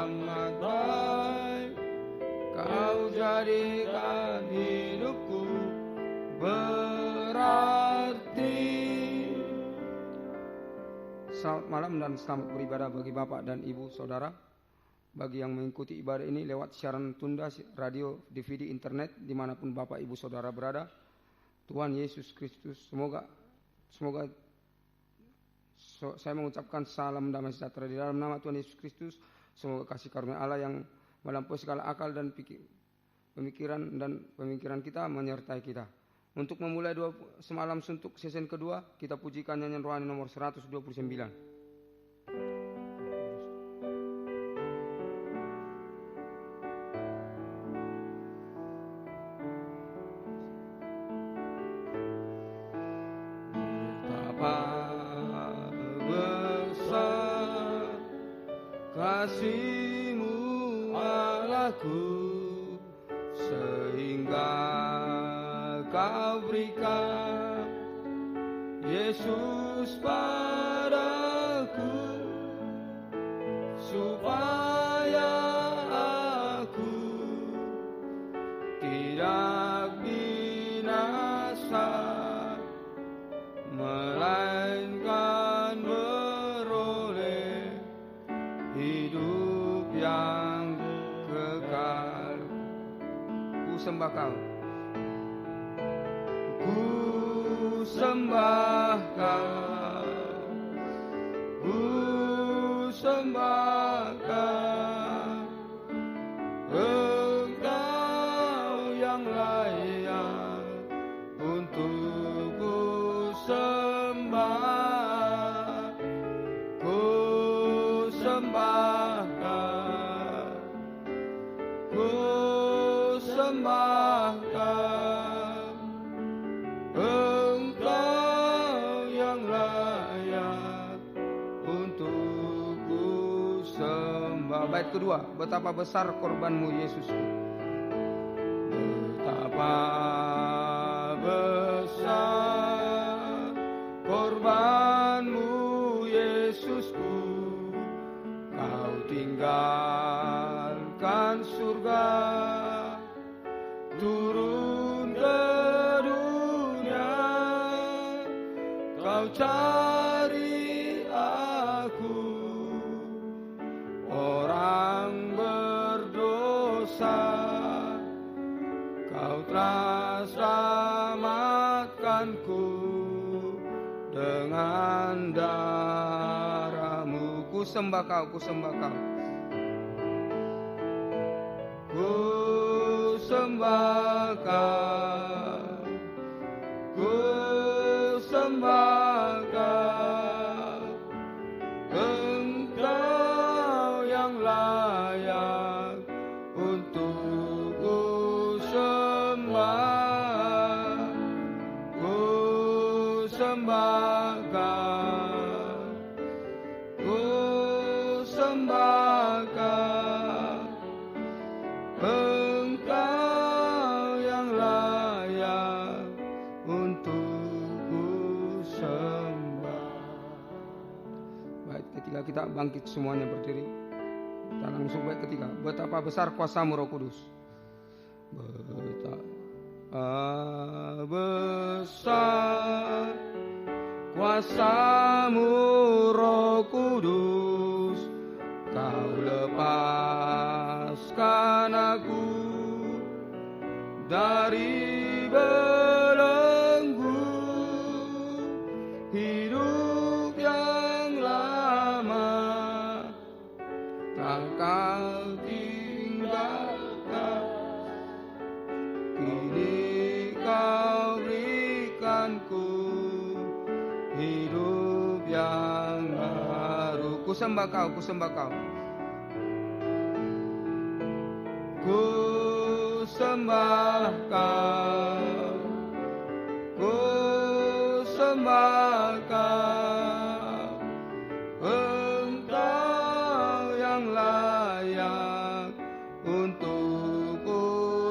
amat baik. Kau jadikan hidupku berarti. Selamat malam dan selamat beribadah bagi Bapak dan Ibu Saudara. Bagi yang mengikuti ibadah ini lewat siaran tunda, radio, DVD, internet, dimanapun Bapak Ibu Saudara berada, Tuhan Yesus Kristus, semoga saya mengucapkan salam damai sejahtera di dalam nama Tuhan Yesus Kristus. Semoga kasih karunia Allah yang melampaui segala akal dan pemikiran kita menyertai kita. Untuk memulai semalam suntuk season kedua, kita pujikan nyanyian rohani nomor 129. Kasih-Mu Allahku, sehingga Kau berikan Yesus padaku, supaya aku tidak binasa, melainkan beroleh hidup yang kekal. Ku sembah Kau, ku sembah Kau, ku sembah Kau. Engkau yang layak untuk ku sembah, ku sembah Kau, ku sembah Kau. Engkau yang layak untuk ku sembah. Bait kedua, betapa besar korban-Mu Yesusku. Betapa besar korban-Mu Yesusku. Kau tinggalkan surga, turun ke dunia. Kau cari aku, orang berdosa. Kau telah selamatkanku dengan darah-Mu. Ku sembah Kau, ku sembah Kau, ku sembah Kau, ku sembah Kau. Engkau yang layak untuk ku sembah, ku sembah Kau, ku sembah Kau. Engkau yang layak untuk ku sembah. Baik, ketika kita bangkit semuanya berdiri, kita langsung baik ketiga. Betapa besar kuasa-Mu Roh Kudus. Betapa besar kuasa-Mu Roh Kudus. Kau lepaskan aku dari belenggu hidup yang lama. Tak Kau tinggalkan, kini Kau berikanku hidup yang baru. Ku sembah Kau, ku sembah Kau, ku sembah Kau, ku sembah Kau. Engkau yang layak untuk ku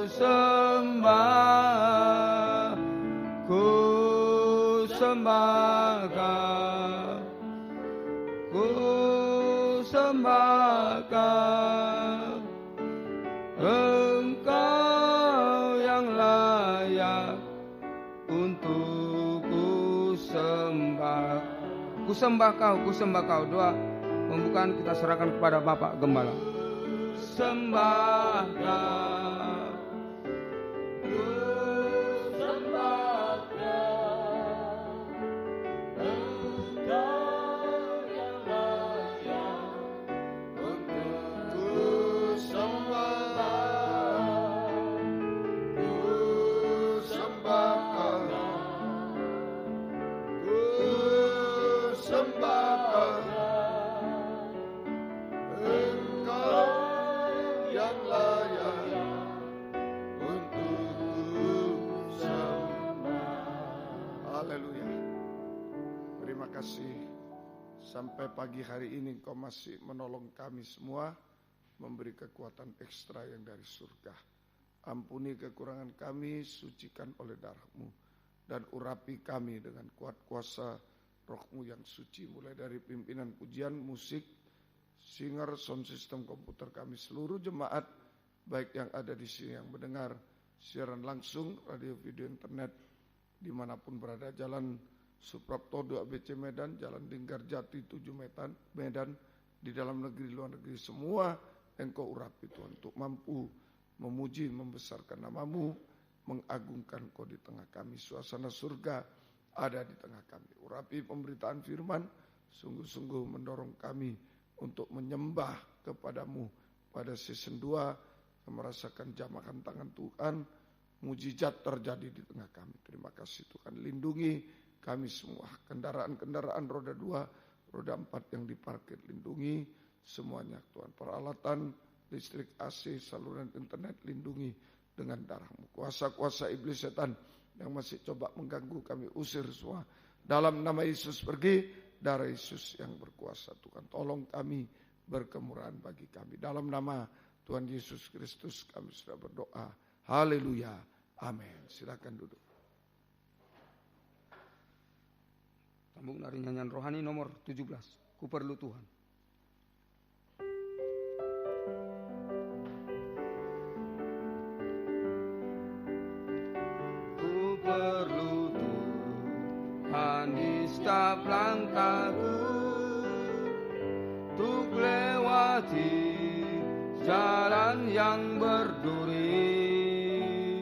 sembah, ku sembah Kau, ku sembah Kau. ku sembah kau. Doa pembukaan kita serahkan kepada Bapak Gembala. Sembah kau, ku sembah kau, Engkau yang layak untuk ku sembah, ku sembah kau, ku sembah kau, Engkau yang layak untuk ku sembah. Haleluya. Terima kasih. Sampai pagi hari ini Engkau masih menolong kami semua, memberi kekuatan ekstra yang dari surga. Ampuni kekurangan kami, sucikan oleh darah-Mu, dan urapi kami dengan kuat kuasa Roh-Mu yang suci. Mulai dari pimpinan pujian, musik, singer, sound system, komputer kami, seluruh jemaat, baik yang ada di sini yang mendengar siaran langsung, radio, video, internet, dimanapun berada, Jalan Suprapto 2 ABC Medan, Jalan Linggarjati 7 Medan, di dalam negeri, luar negeri, semua Engkau urapi Tuhan, untuk mampu memuji, membesarkan nama-Mu, mengagungkan Kau di tengah kami. Suasana surga ada di tengah kami. Urapi pemberitaan firman, sungguh-sungguh mendorong kami untuk menyembah kepada-Mu pada season 2, yang merasakan jamahan tangan Tuhan, mujizat terjadi di tengah kami. Terima kasih Tuhan, lindungi kami semua, kendaraan-kendaraan roda 2, roda 4 yang diparkir, lindungi semuanya Tuhan. Peralatan listrik, AC, saluran internet, lindungi dengan darah-Mu. Kuasa-kuasa iblis setan yang masih coba mengganggu kami, usir semua. Dalam nama Yesus pergi, darah Yesus yang berkuasa Tuhan. Tolong kami, berkemurahan bagi kami. Dalam nama Tuhan Yesus Kristus kami sudah berdoa. Haleluya. Amin. Silakan duduk. Sambung dari nyanyian rohani nomor 17. Ku perlu Tuhan. Ku perlu Tuhan di setiap langkahku, untuk lewati jalan yang berduri,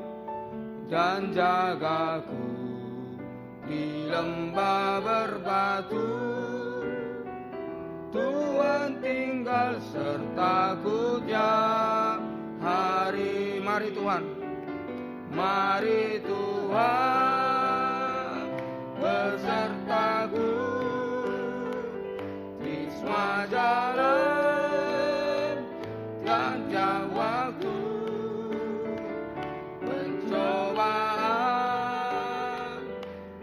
dan jagaku di lembah berbatu. Tuhan tinggal sertaku tiap hari. Mari Tuhan, mari Tuhan besertaku di semua jalan dan tiap waktu. Pencobaan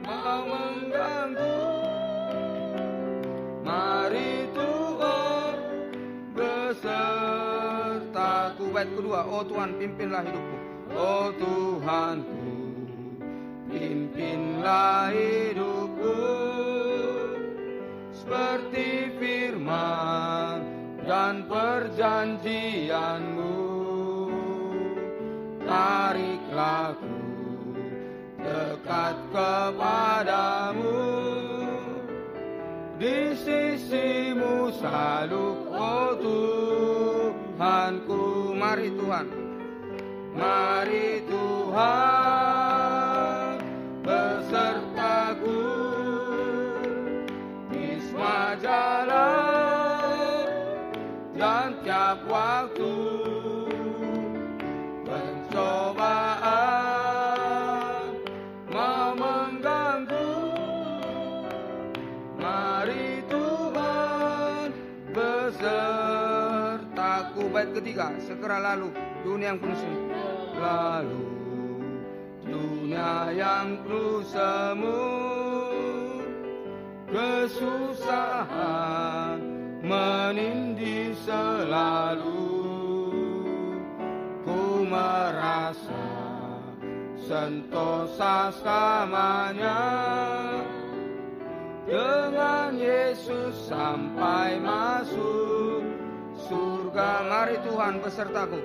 mau mengganggu, mari Tuhan besertaku. Bait kedua, oh Tuhan pimpinlah hidupku. Oh Tuhanku, pimpinlah hidupku, seperti firman dan perjanjian-Mu. Tariklah ku dekat kepadamu, di sisi-Mu selalu, oh Tuhanku. Mari Tuhan, mari Tuhan besertaku di semua jalan dan tiap waktu. Pencobaan mau mengganggu, mari Tuhan besertaku. Bait ketiga, segera lalu dunia yang penuh semu, lalu dunia yang penuh semu, kesusahan menindih selalu. Ku merasa sentosa selamanya, dengan Yesus sampai masuk surga. Mari Tuhan besertaku,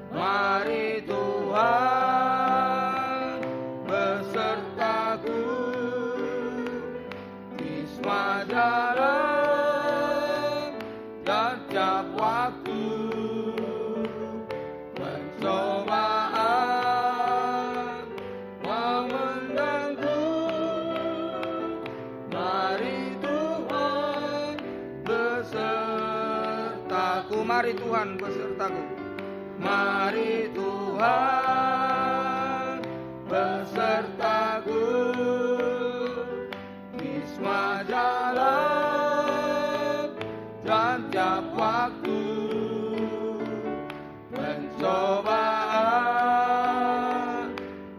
mari Tuhan besertaku di semua jalan Mari Tuhan besertaku. Mari Tuhan besertaku. Di semua jalan dan tiap waktu. Pencobaan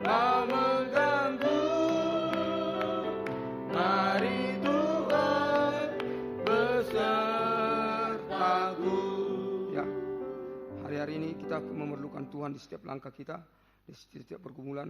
mau mengganggu. Mari Tuhan besertaku. Ya, hari-hari ini kita memerlukan Tuhan di setiap langkah kita, di setiap pergumulan,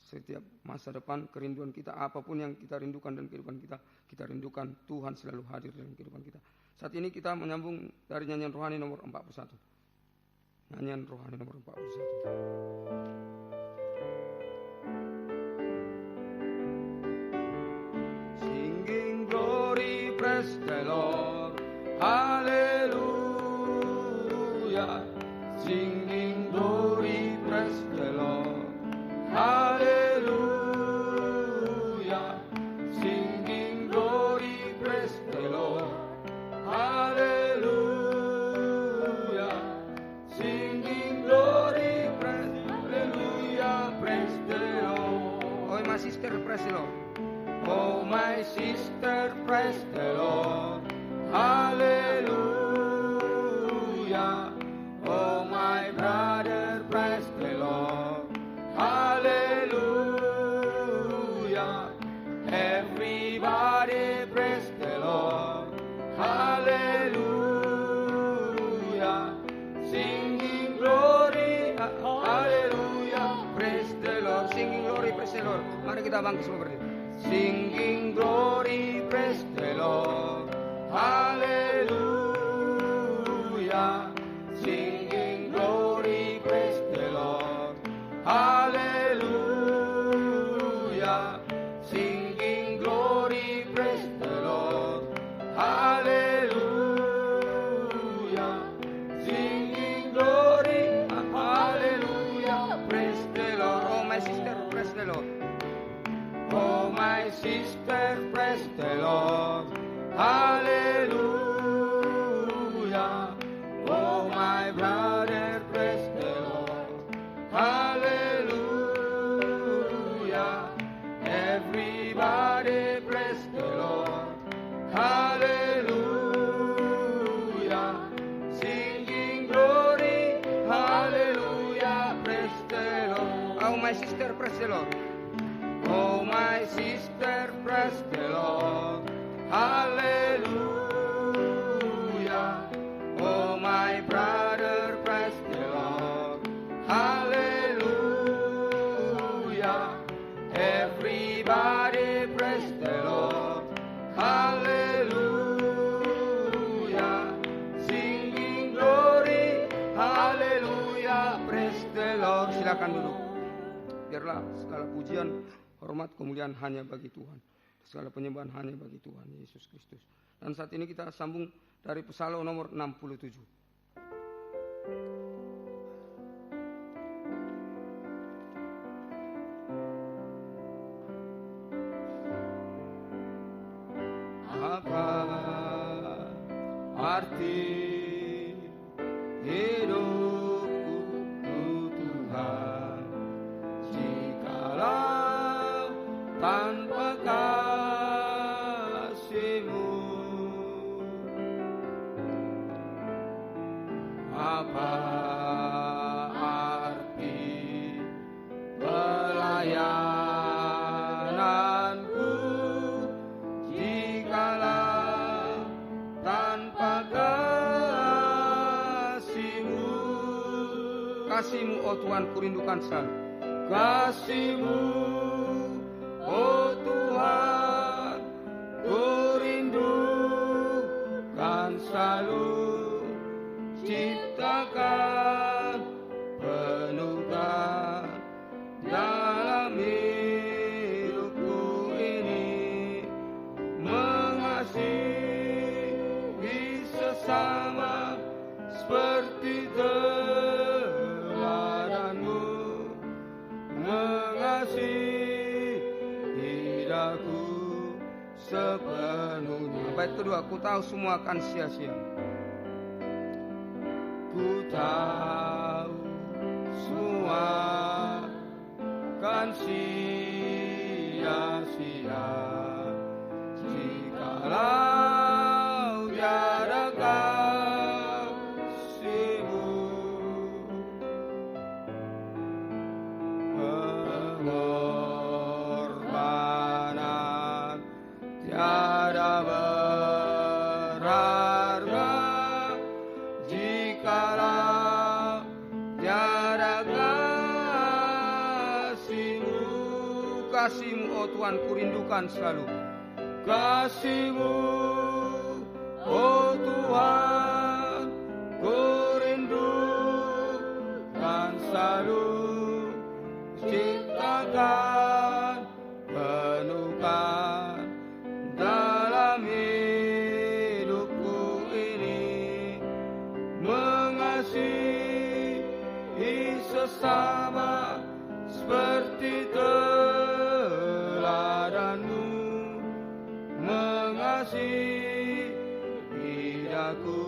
setiap masa depan, kerinduan kita, apapun yang kita rindukan dan kehidupan kita rindukan Tuhan selalu hadir dalam kehidupan kita. Saat ini kita menyambung dari nyanyian rohani nomor 41. Nyanyian rohani nomor 41. Singing glory, praise the Lord, hallelujah. Singing glory, praise the Lord, hallelujah. Singing glory, praise the Lord, hallelujah. Singing glory, praise, hallelujah, praise the Lord. Oh my sister, praise the Lord. Oh my sister, praise the Lord, hallelujah. Oh my brother, praise the Lord, hallelujah. Everybody praise the Lord, hallelujah. Singing glory, hallelujah, praise the Lord. Singing glory, praise the Lord. Mari kita bangkit semua berdiri. Singing glory, praise the Lord, hallelujah. Singing glory, praise the Lord, hallelujah. Singing glory, praise the Lord, hallelujah. Singing glory, hallelujah, praise the Lord. Oh my sister, praise the Lord. Oh my sister, praise the Lord, hallelujah. Oh my brother, praise the Lord, hallelujah. Everybody praise the Lord, hallelujah. Singing glory, hallelujah, praise the Lord. Oh my sister, praise the Lord. Oh my sister, praise the Lord, hallelujah. Oh my brother, praise the Lord, hallelujah. Everybody praise the Lord, hallelujah. Singing glory, hallelujah, praise the Lord. Silakan duduk. Biarlah segala pujian, hormat, kemuliaan hanya bagi Tuhan. Segala penyembahan hanya bagi Tuhan Yesus Kristus. Dan saat ini kita sambung dari Psalm nomor 67. Apa arti hidupku Tuhan, jikalau tanpa kasih-Mu? Apa arti pelayananku jikalau tanpa kasih-Mu? Kasih-Mu, oh Tuhan, kurindukan selalu. Kasih-Mu, oh Tuhan, kurindukan selalu. Ciptakan, penuhkan dalam hidupku ini, mengasihi sesama seperti teladan-Mu, mengasihi daku sepenuhnya. Bait kedua, ku tahu semua akan sia-sia. Ku tahu semua kan sia-sia jikalau tiada kasih-Mu. Pengorbanan tiada berharga jikalau tiada kasih-Mu. Kasih-Mu, oh Tuhan, kurindukan selalu. Kasih-Mu, oh Tuhan, kurindukan selalu. Ciptakan, penuhkan dalam hidupku ini, mengasihi sesama seperti teladan-Mu, mengasihi aku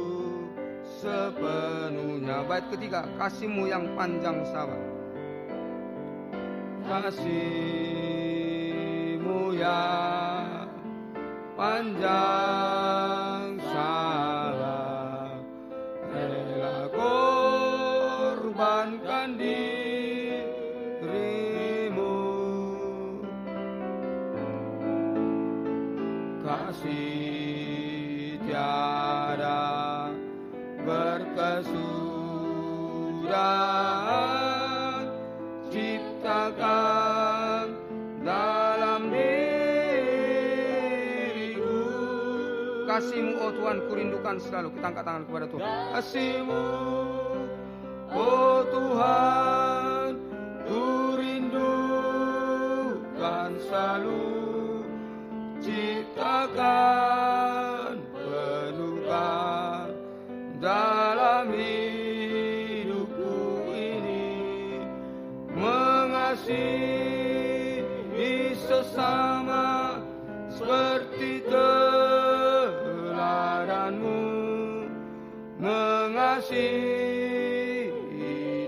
sepenuhnya. Bait ketiga, kasih-Mu yang panjang sabar. Kasih-Mu yang panjang sabar, rela korbankan diri-Mu. Kasih tiada berkesudahan, ciptakan dalam diriku. Kasih-Mu, oh Tuhan, kurindukan selalu. Kita angkat tangan kepada Tuhan. Kasih-Mu, oh Tuhan, kurindukan selalu. Ciptakan, penuhkan dalam hidupku ini, mengasihi sesama seperti teladan-Mu, mengasihi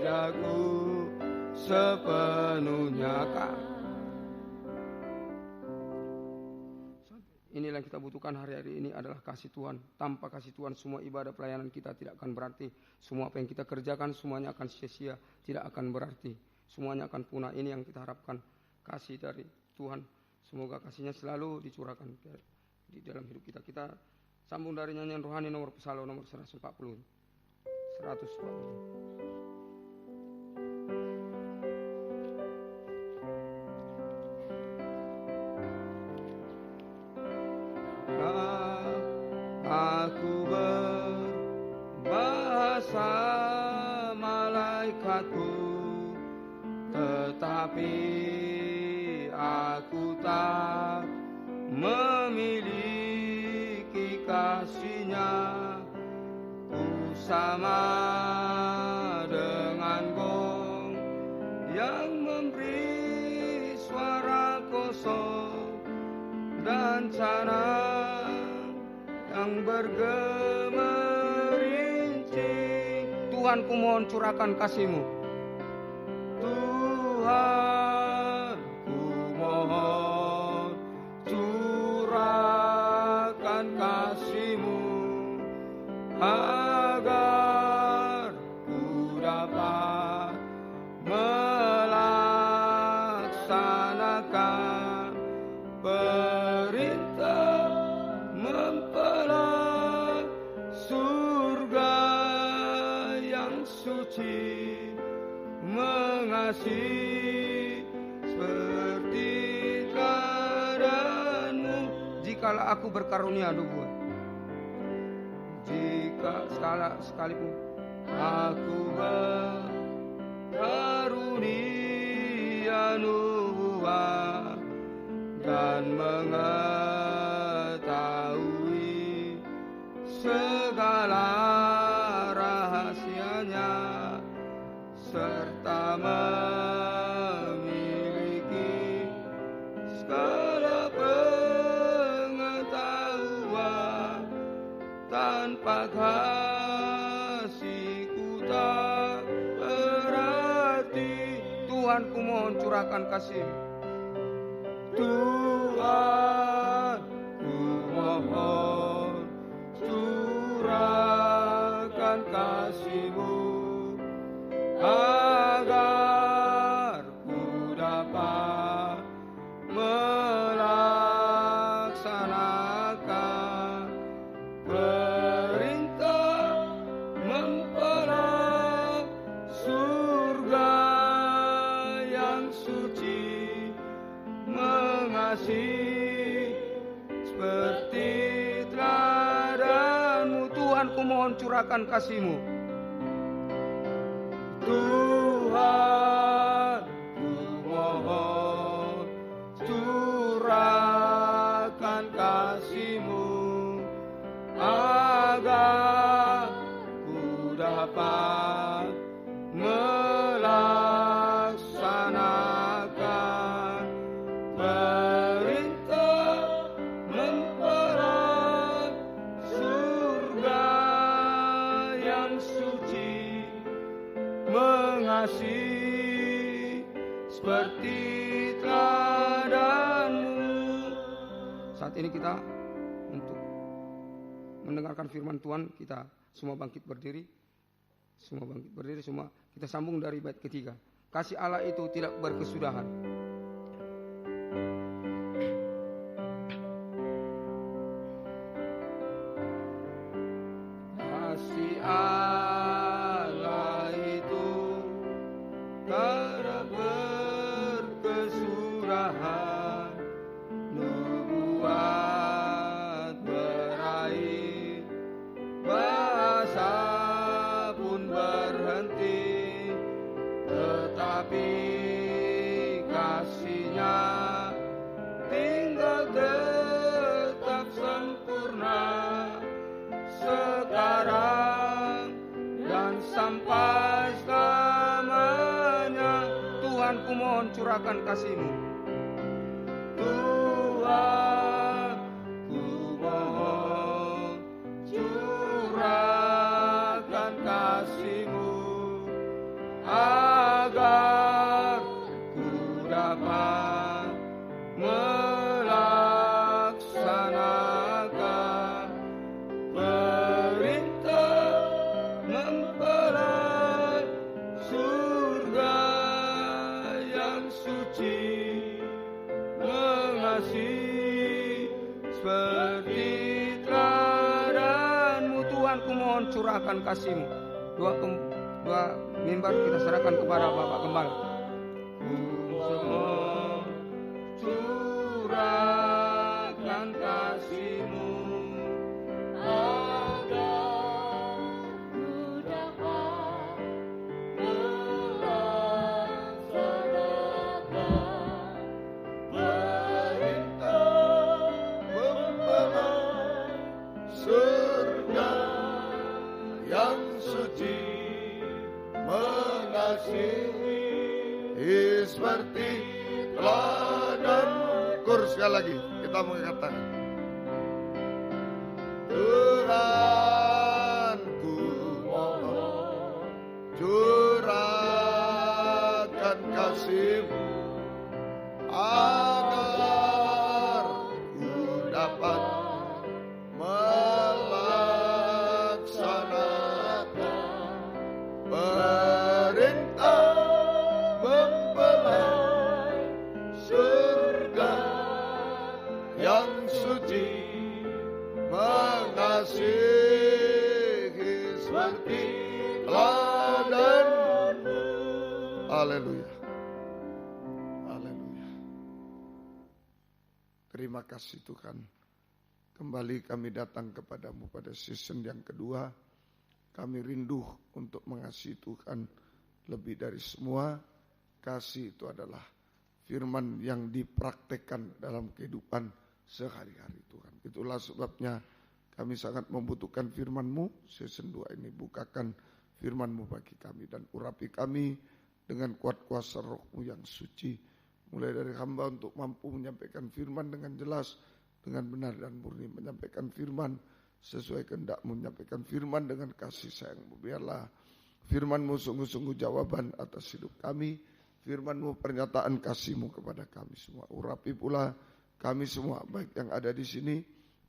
aku sepenuhnya. Inilah yang kita butuhkan hari-hari ini adalah kasih Tuhan. Tanpa kasih Tuhan, semua ibadah pelayanan kita tidak akan berarti. Semua apa yang kita kerjakan semuanya akan sia-sia, tidak akan berarti. Semuanya akan punah. Ini yang kita harapkan, kasih dari Tuhan. Semoga kasih-Nya selalu dicurahkan di dalam hidup kita. Kita sambung dari nyanyian rohani nomor Psalm nomor 140. 140. Aku berbahasa malaikatku, tetapi aku tak memiliki kasih-Nya. Ku sama dengan gong yang memberi suara kosong dan canang yang bergemerincing. Tuhan, ku mohon curahkan kasih-Mu. Tuhan, ku mohon curahkan kasih-Mu, agar ku dapat melaksanakan perintah mempelai surga yang suci, mengasihi seperti teladan-Mu. Jikalau aku berkarunia nubuat, jika sekalipun aku berkarunia nubuat dan mengetahui segala rahasia-Nya, serta memiliki segala pengetahuan, tanpa kasih-Ku Tuhan ku mohon curahkan kasih-Mu. Tuhan ku mohon curahkan kasih-Mu agar ku dapat melaksanakan perintah mempelai surga yang suci, mengasihi seperti teladan-Mu. Tuhan ku mohon curahkan kasih-Mu. Tuhan ku mohon curahkan kasih-Mu agar ku dapat melaksanakan perintah mempelai surga yang suci, mengasihi seperti teladan-Mu. Saat ini kita untuk mendengarkan firman Tuhan, kita semua bangkit berdiri. Semua kita sambung dari bait ketiga. Kasih Allah itu tidak berkesudahan. Kasih Allah itu tidak berkesudahan, nubuat berakhir, bahasa pun berhenti, tetapi kasih-Nya tinggal tetap sempurna sekarang dan sampai selamanya. Tuhan ku mohon curahkan kasih-Mu. Tuhan ku mohon curahkan kasih-Mu agar ku dapat melaksanakan perintah mempelai surga yang suci, mengasihi seperti teladan-Mu. Tuhan ku mohon curahkan kasih-Mu. Dua mimbar kita serahkan kepada Bapak Gembala. Ku mohon curahkan kasih-Mu agar ku dapat melaksanakan perintah mempelai surga yang suci, mengasihi seperti teladan. Kur sekali lagi kita mengatakan, Tuhan ku mohon curahkan kasih-Mu agar ku dapat melaksanakan perintah mempelai surga yang suci, mengasihi seperti teladan-Mu. Haleluya. Haleluya. Terima kasih Tuhan. Kembali kami datang kepadamu pada season yang kedua. Kami rindu untuk mengasihi Tuhan lebih dari semua. Kasih itu adalah firman yang dipraktekkan dalam kehidupan sehari-hari Tuhan. Itulah sebabnya kami sangat membutuhkan firman-Mu. Season 2 ini bukakan firman-Mu bagi kami dan urapi kami dengan kuat kuasa Roh-Mu yang suci. Mulai dari hamba untuk mampu menyampaikan firman dengan jelas, dengan benar dan murni, menyampaikan firman sesuai kehendak-Mu, menyampaikan firman dengan kasih sayang-Mu. Biarlah firman-Mu sungguh-sungguh jawaban atas hidup kami. firman-Mu, pernyataan kasih-Mu kepada kami semua. Urapi pula kami semua, baik yang ada di sini,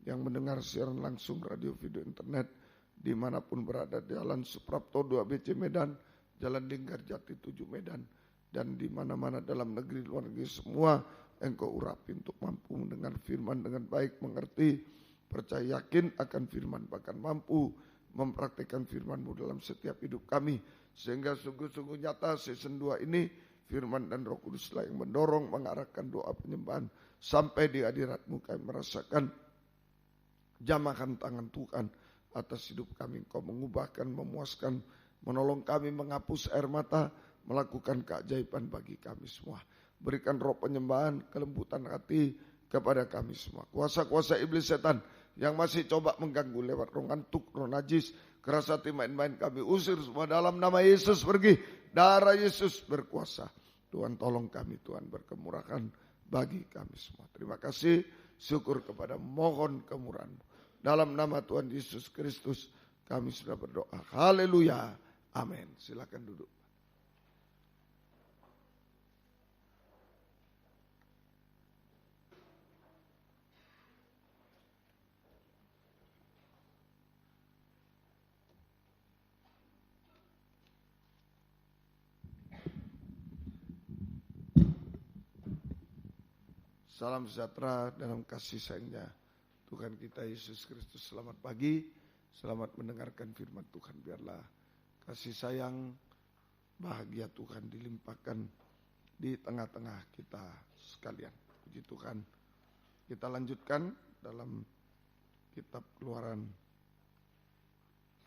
yang mendengar siaran langsung radio video internet, dimanapun berada, Jalan Suprapto 2BC Medan, Jalan Linggarjati 7 Medan, dan di mana-mana dalam negeri luar negeri semua, Engkau urapi untuk mampu mendengar firman dengan baik, mengerti, percaya yakin akan firman, bahkan mampu mempraktikkan firman-Mu dalam setiap hidup kami, sehingga sungguh-sungguh nyata season 2 ini firman dan Roh Kuduslah yang mendorong, mengarahkan doa penyembahan sampai di hadirat-Mu. Kami merasakan jamahan tangan Tuhan atas hidup kami. Engkau mengubahkan, memuaskan, menolong kami, menghapus air mata, melakukan keajaiban bagi kami semua. Berikan roh penyembahan, kelembutan hati kepada kami semua. Kuasa-kuasa iblis setan yang masih coba mengganggu lewat roh ngantuk, roh najis, keras hati, main-main, kami usir semua dalam nama Yesus. Pergi, darah Yesus berkuasa. Tuhan tolong kami, Tuhan berkemurahan bagi kami semua. Terima kasih, syukur kepada, mohon kemurahan-Mu. Dalam nama Tuhan Yesus Kristus kami sudah berdoa. Haleluya. Amin. Silakan duduk. Salam sejahtera dalam kasih sayangnya Tuhan kita Yesus Kristus. Selamat pagi, selamat mendengarkan firman Tuhan. Biarlah kasih sayang, bahagia Tuhan dilimpahkan di tengah-tengah kita sekalian. Puji Tuhan. Kita lanjutkan dalam kitab Keluaran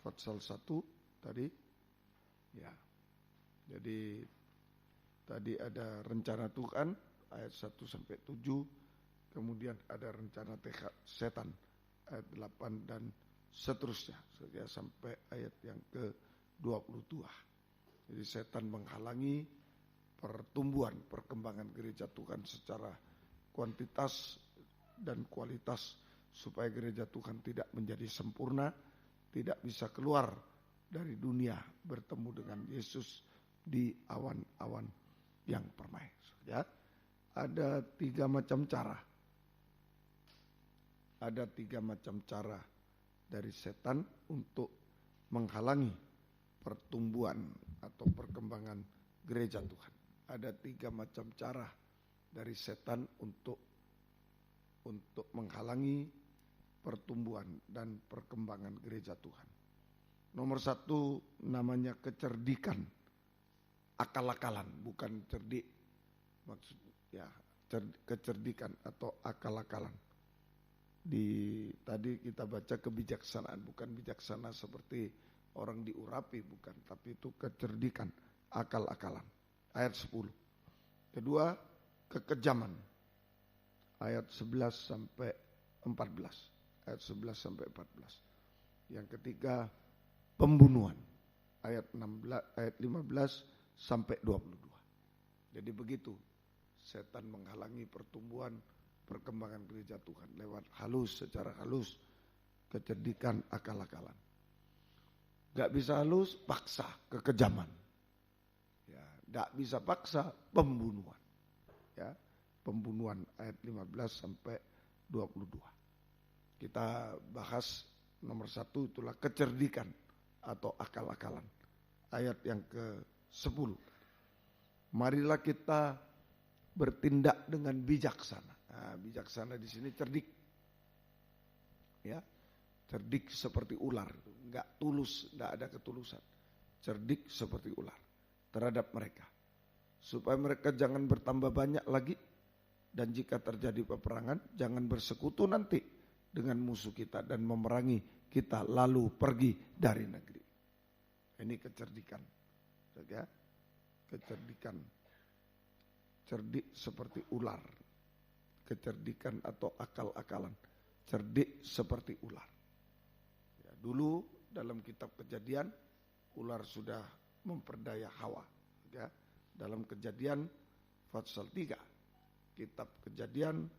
pasal 1 tadi. Ya. Jadi tadi ada rencana Tuhan ayat 1 sampai 7, kemudian ada rencana setan ayat 8 dan seterusnya sampai ayat yang ke-22. Jadi setan menghalangi pertumbuhan, perkembangan gereja Tuhan secara kuantitas dan kualitas, supaya gereja Tuhan tidak menjadi sempurna, tidak bisa keluar dari dunia bertemu dengan Yesus di awan-awan yang permai. Ya. Ada 3 macam cara. Ada 3 macam cara dari setan untuk menghalangi pertumbuhan atau perkembangan gereja Tuhan. Ada 3 macam cara dari setan untuk menghalangi pertumbuhan dan perkembangan gereja Tuhan. Nomor 1 namanya kecerdikan, akal-akalan, bukan cerdik, maksudnya ya, kecerdikan atau akal-akalan. Tadi kita baca kebijaksanaan, bukan bijaksana seperti orang diurapi, bukan, tapi itu kecerdikan, akal-akalan. Ayat 10. Kedua, kekejaman. Ayat 11 sampai 14. Ayat 11 sampai 14. Yang ketiga, pembunuhan. Ayat 15 sampai 22. Jadi begitu setan menghalangi pertumbuhan, perkembangan gereja Tuhan lewat secara halus, kecerdikan, akal-akalan. Gak bisa halus, paksa, kekejaman. Ya, gak bisa paksa, pembunuhan. Ya, pembunuhan ayat 15 sampai 22. Kita bahas nomor 1 itulah kecerdikan atau akal-akalan. Ayat yang ke-10. Marilah kita bertindak dengan bijaksana. Nah, bijaksana di sini cerdik. Ya. Cerdik seperti ular, enggak tulus, enggak ada ketulusan. Cerdik seperti ular terhadap mereka. Supaya mereka jangan bertambah banyak lagi, dan jika terjadi peperangan jangan bersekutu nanti dengan musuh kita dan memerangi kita lalu pergi dari negeri. Ini kecerdikan. Ya. Kecerdikan. Cerdik seperti ular. Kecerdikan atau akal-akalan. Cerdik seperti ular. Ya, dulu dalam kitab Kejadian, ular sudah memperdaya Hawa. Ya, dalam Kejadian pasal 3. Kitab Kejadian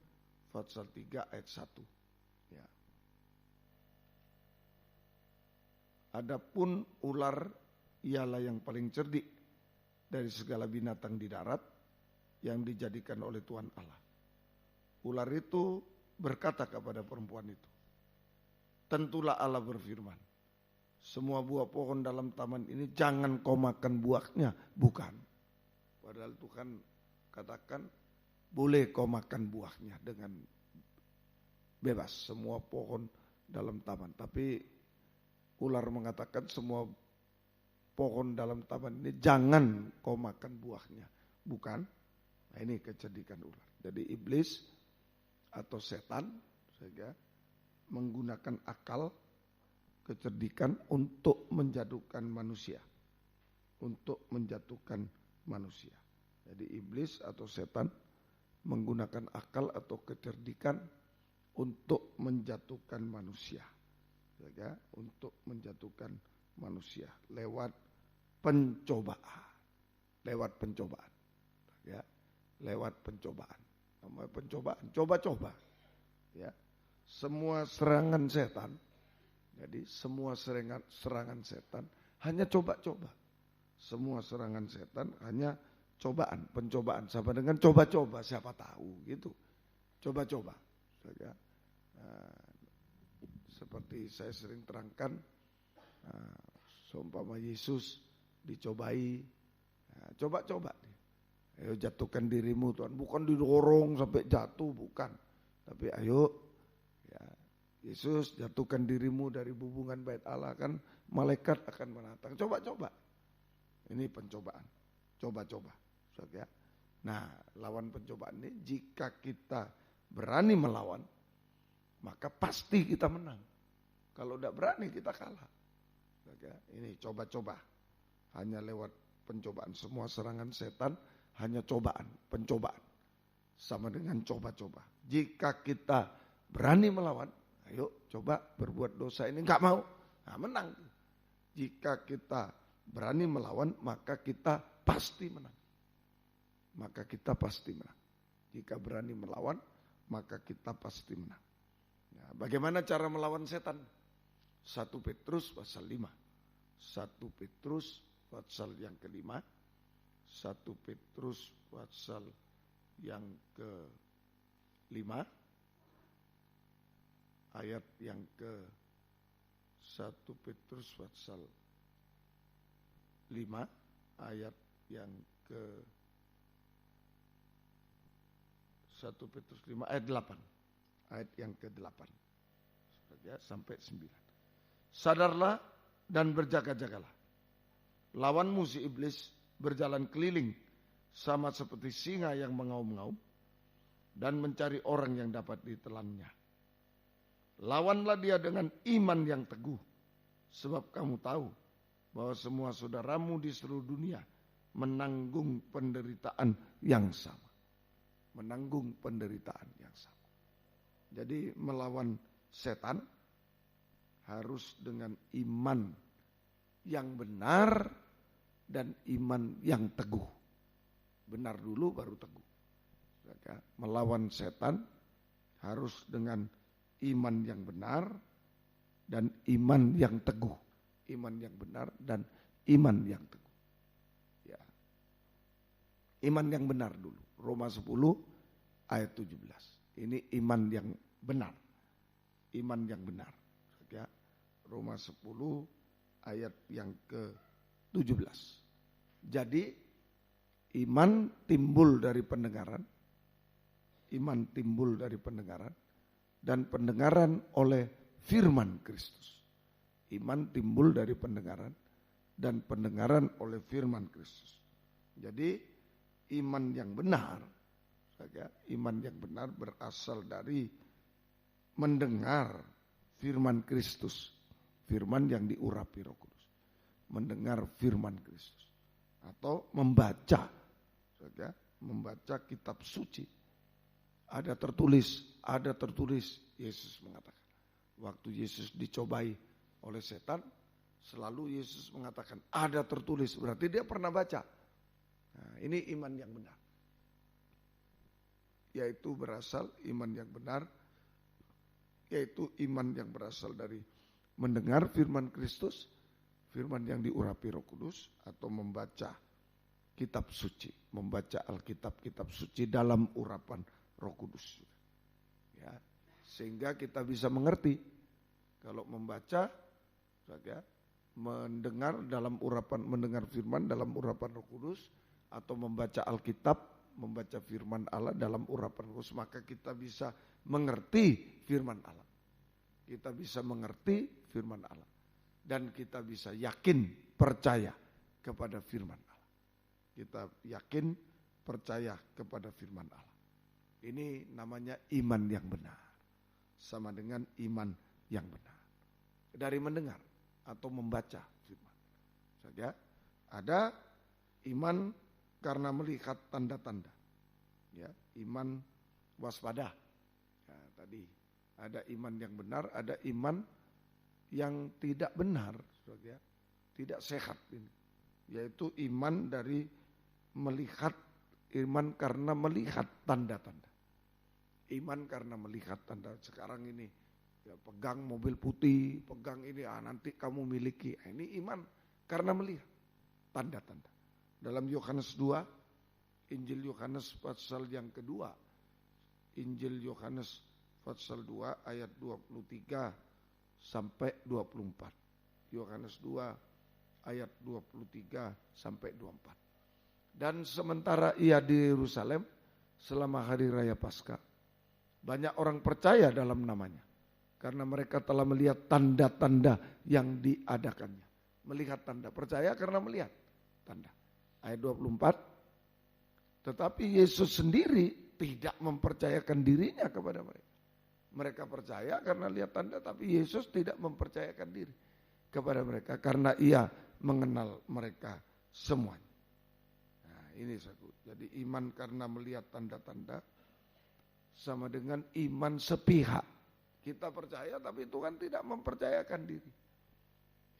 pasal 3 ayat 1. Ya. Adapun ular ialah yang paling cerdik dari segala binatang di darat yang dijadikan oleh Tuhan Allah. Ular itu berkata kepada perempuan itu, tentulah Allah berfirman, semua buah pohon dalam taman ini jangan kau makan buahnya. Bukan. Padahal Tuhan katakan boleh kau makan buahnya dengan bebas, semua pohon dalam taman. Tapi ular mengatakan semua pohon dalam taman ini jangan kau makan buahnya. Bukan. Nah, ini kecerdikan ular. Jadi iblis atau setan menggunakan akal, kecerdikan untuk menjatuhkan manusia. Untuk menjatuhkan manusia. Jadi iblis atau setan menggunakan akal atau kecerdikan untuk menjatuhkan manusia. Untuk menjatuhkan manusia lewat pencobaan. Lewat pencobaan. Lewat pencobaan. Namanya pencobaan, coba-coba. Ya. Semua serangan setan, jadi semua serangan setan hanya coba-coba. Semua serangan setan hanya cobaan, pencobaan. Sama dengan coba-coba, siapa tahu gitu. Coba-coba. Seperti saya sering terangkan, seumpama Yesus dicobai, coba-coba. Ayo jatuhkan dirimu Tuhan, bukan didorong sampai jatuh, bukan. Tapi ayo, ya, Yesus jatuhkan dirimu dari bubungan bait Allah, kan malaikat akan menatang. Coba-coba. Ini pencobaan, coba-coba. Nah, lawan pencobaan ini jika kita berani melawan, maka pasti kita menang. Kalau tidak berani kita kalah. Ini coba-coba, hanya lewat pencobaan. Semua serangan setan hanya cobaan, pencobaan. Sama dengan coba-coba. Jika kita berani melawan, ayo coba berbuat dosa ini, enggak mau, nah menang. Jika kita berani melawan, maka kita pasti menang. Maka kita pasti menang. Jika berani melawan, maka kita pasti menang. Nah, bagaimana cara melawan setan? 1 Petrus pasal 5. 1 Petrus pasal yang ke-5. 1 Petrus pasal yang ke-5 ayat yang ke 1 Petrus pasal 5 ayat yang ke 1 Petrus 5 ayat 8. Ayat yang ke-8 sampai 9. Sadarlah dan berjaga-jagalah. Lawanmu si iblis berjalan keliling sama seperti singa yang mengaum-ngaum dan mencari orang yang dapat ditelannya. Lawanlah dia dengan iman yang teguh, sebab kamu tahu bahwa semua saudaramu di seluruh dunia menanggung penderitaan yang sama. Menanggung penderitaan yang sama. Jadi melawan setan harus dengan iman yang benar dan iman yang teguh. Benar dulu baru teguh. Melawan setan harus dengan iman yang benar dan iman yang teguh. Iman yang benar dan iman yang teguh. Ya. Iman yang benar dulu. Roma 10 ayat 17. Ini iman yang benar. Iman yang benar. Ya. Roma 10 ayat yang ke-17. Jadi iman timbul dari pendengaran. Iman timbul dari pendengaran. Dan pendengaran oleh firman Kristus. Iman timbul dari pendengaran. Dan pendengaran oleh firman Kristus. Jadi iman yang benar. Iman yang benar berasal dari mendengar firman Kristus. Firman yang diurapi Roh Kudus. Mendengar firman Kristus. Atau membaca. Membaca kitab suci. Ada tertulis. Yesus mengatakan. Waktu Yesus dicobai oleh setan, selalu Yesus mengatakan ada tertulis. Berarti dia pernah baca. Nah, ini iman yang benar. Yaitu berasal iman yang benar. Yaitu iman yang berasal dari mendengar firman Kristus, firman yang diurapi Roh Kudus, atau membaca kitab suci, membaca Alkitab-kitab suci dalam urapan Roh Kudus. Ya, sehingga kita bisa mengerti kalau membaca, ya, mendengar firman dalam urapan Roh Kudus, atau membaca Alkitab, membaca firman Allah dalam urapan Roh Kudus, maka kita bisa mengerti firman Allah. Kita bisa mengerti firman Allah dan kita bisa yakin, percaya kepada firman Allah. Kita yakin, percaya kepada firman Allah. Ini namanya iman yang benar. Sama dengan iman yang benar. Dari mendengar atau membaca firman. Saja ada iman karena melihat tanda-tanda. Ya, iman waspada. Ya, tadi ada iman yang benar, ada iman yang tidak benar, saja. Tidak sehat ini. Yaitu iman dari melihat, iman karena melihat tanda-tanda. Iman karena melihat tanda. Sekarang ini ya, pegang mobil putih, pegang ini, nanti kamu miliki. Ini iman karena melihat tanda-tanda. Dalam Yohanes 2, Injil Yohanes pasal yang kedua, Injil Yohanes pasal 2 ayat 23 sampai 24. Yohanes 2 ayat 23 sampai 24. Dan sementara ia di Yerusalem selama hari raya Paskah, banyak orang percaya dalam namanya karena mereka telah melihat tanda-tanda yang diadakannya. Melihat tanda, percaya karena melihat tanda. Ayat 24. Tetapi Yesus sendiri tidak mempercayakan dirinya kepada mereka. Mereka percaya karena lihat tanda, tapi Yesus tidak mempercayakan diri kepada mereka karena ia mengenal mereka semuanya. Nah, ini satu. Jadi iman karena melihat tanda-tanda sama dengan iman sepihak. Kita percaya tapi Tuhan tidak mempercayakan diri.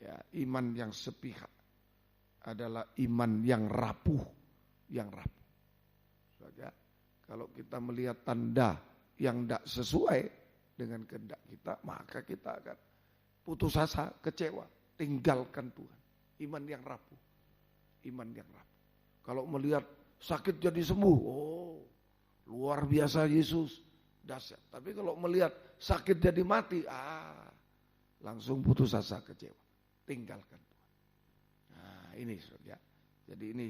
Ya, iman yang sepihak adalah iman yang rapuh, Saja, kalau kita melihat tanda yang tidak sesuai dengan kehendak kita, maka kita akan putus asa, kecewa, tinggalkan Tuhan. Iman yang rapuh. Kalau melihat sakit jadi sembuh, oh luar biasa Yesus, dahsyat. Tapi kalau melihat sakit jadi mati, langsung putus asa, kecewa, tinggalkan Tuhan. Nah ini saudara. Jadi ini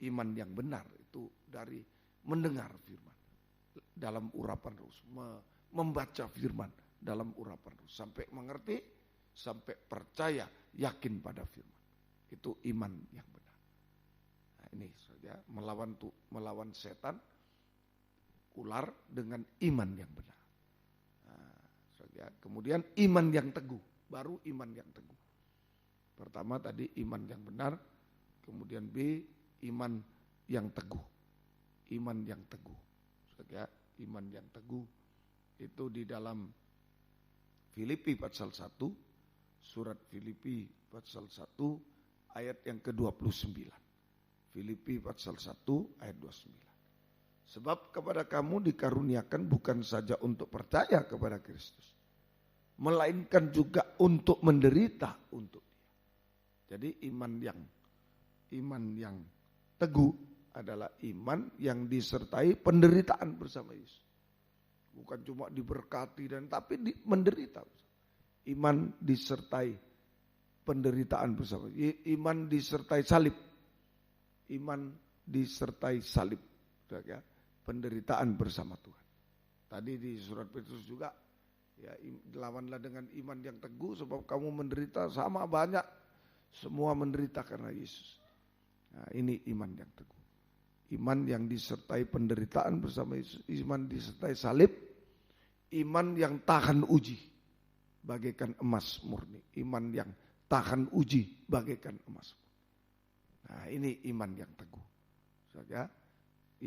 iman yang benar itu dari mendengar firman dalam urapan Roh, membaca firman dalam urapan Roh, sampai mengerti, sampai percaya, yakin pada firman. Itu iman yang benar. Nah ini saudara, melawan setan, ular dengan iman yang benar. Nah, saudara, kemudian iman yang teguh, baru iman yang teguh. Pertama tadi iman yang benar, kemudian B, iman yang teguh. Iman yang teguh. Saudara, iman yang teguh itu di dalam Filipi pasal 1, surat Filipi pasal 1 ayat yang ke-29. Filipi pasal 1 ayat 29. Sebab kepada kamu dikaruniakan bukan saja untuk percaya kepada Kristus, melainkan juga untuk menderita untuk Dia. Jadi iman yang teguh adalah iman yang disertai penderitaan bersama Yesus. Bukan cuma diberkati tapi menderita. Iman disertai penderitaan bersama. Iman disertai salib. Iman disertai salib. Ya, penderitaan bersama Tuhan. Tadi di surat Petrus juga, ya, lawanlah dengan iman yang teguh sebab kamu menderita sama banyak. Semua menderita karena Yesus. Nah, ini iman yang teguh. Iman yang disertai penderitaan bersama Yesus. Iman disertai salib. Iman yang tahan uji. Bagaikan emas murni. Iman yang tahan uji bagaikan emas. Nah ini iman yang teguh. Saja,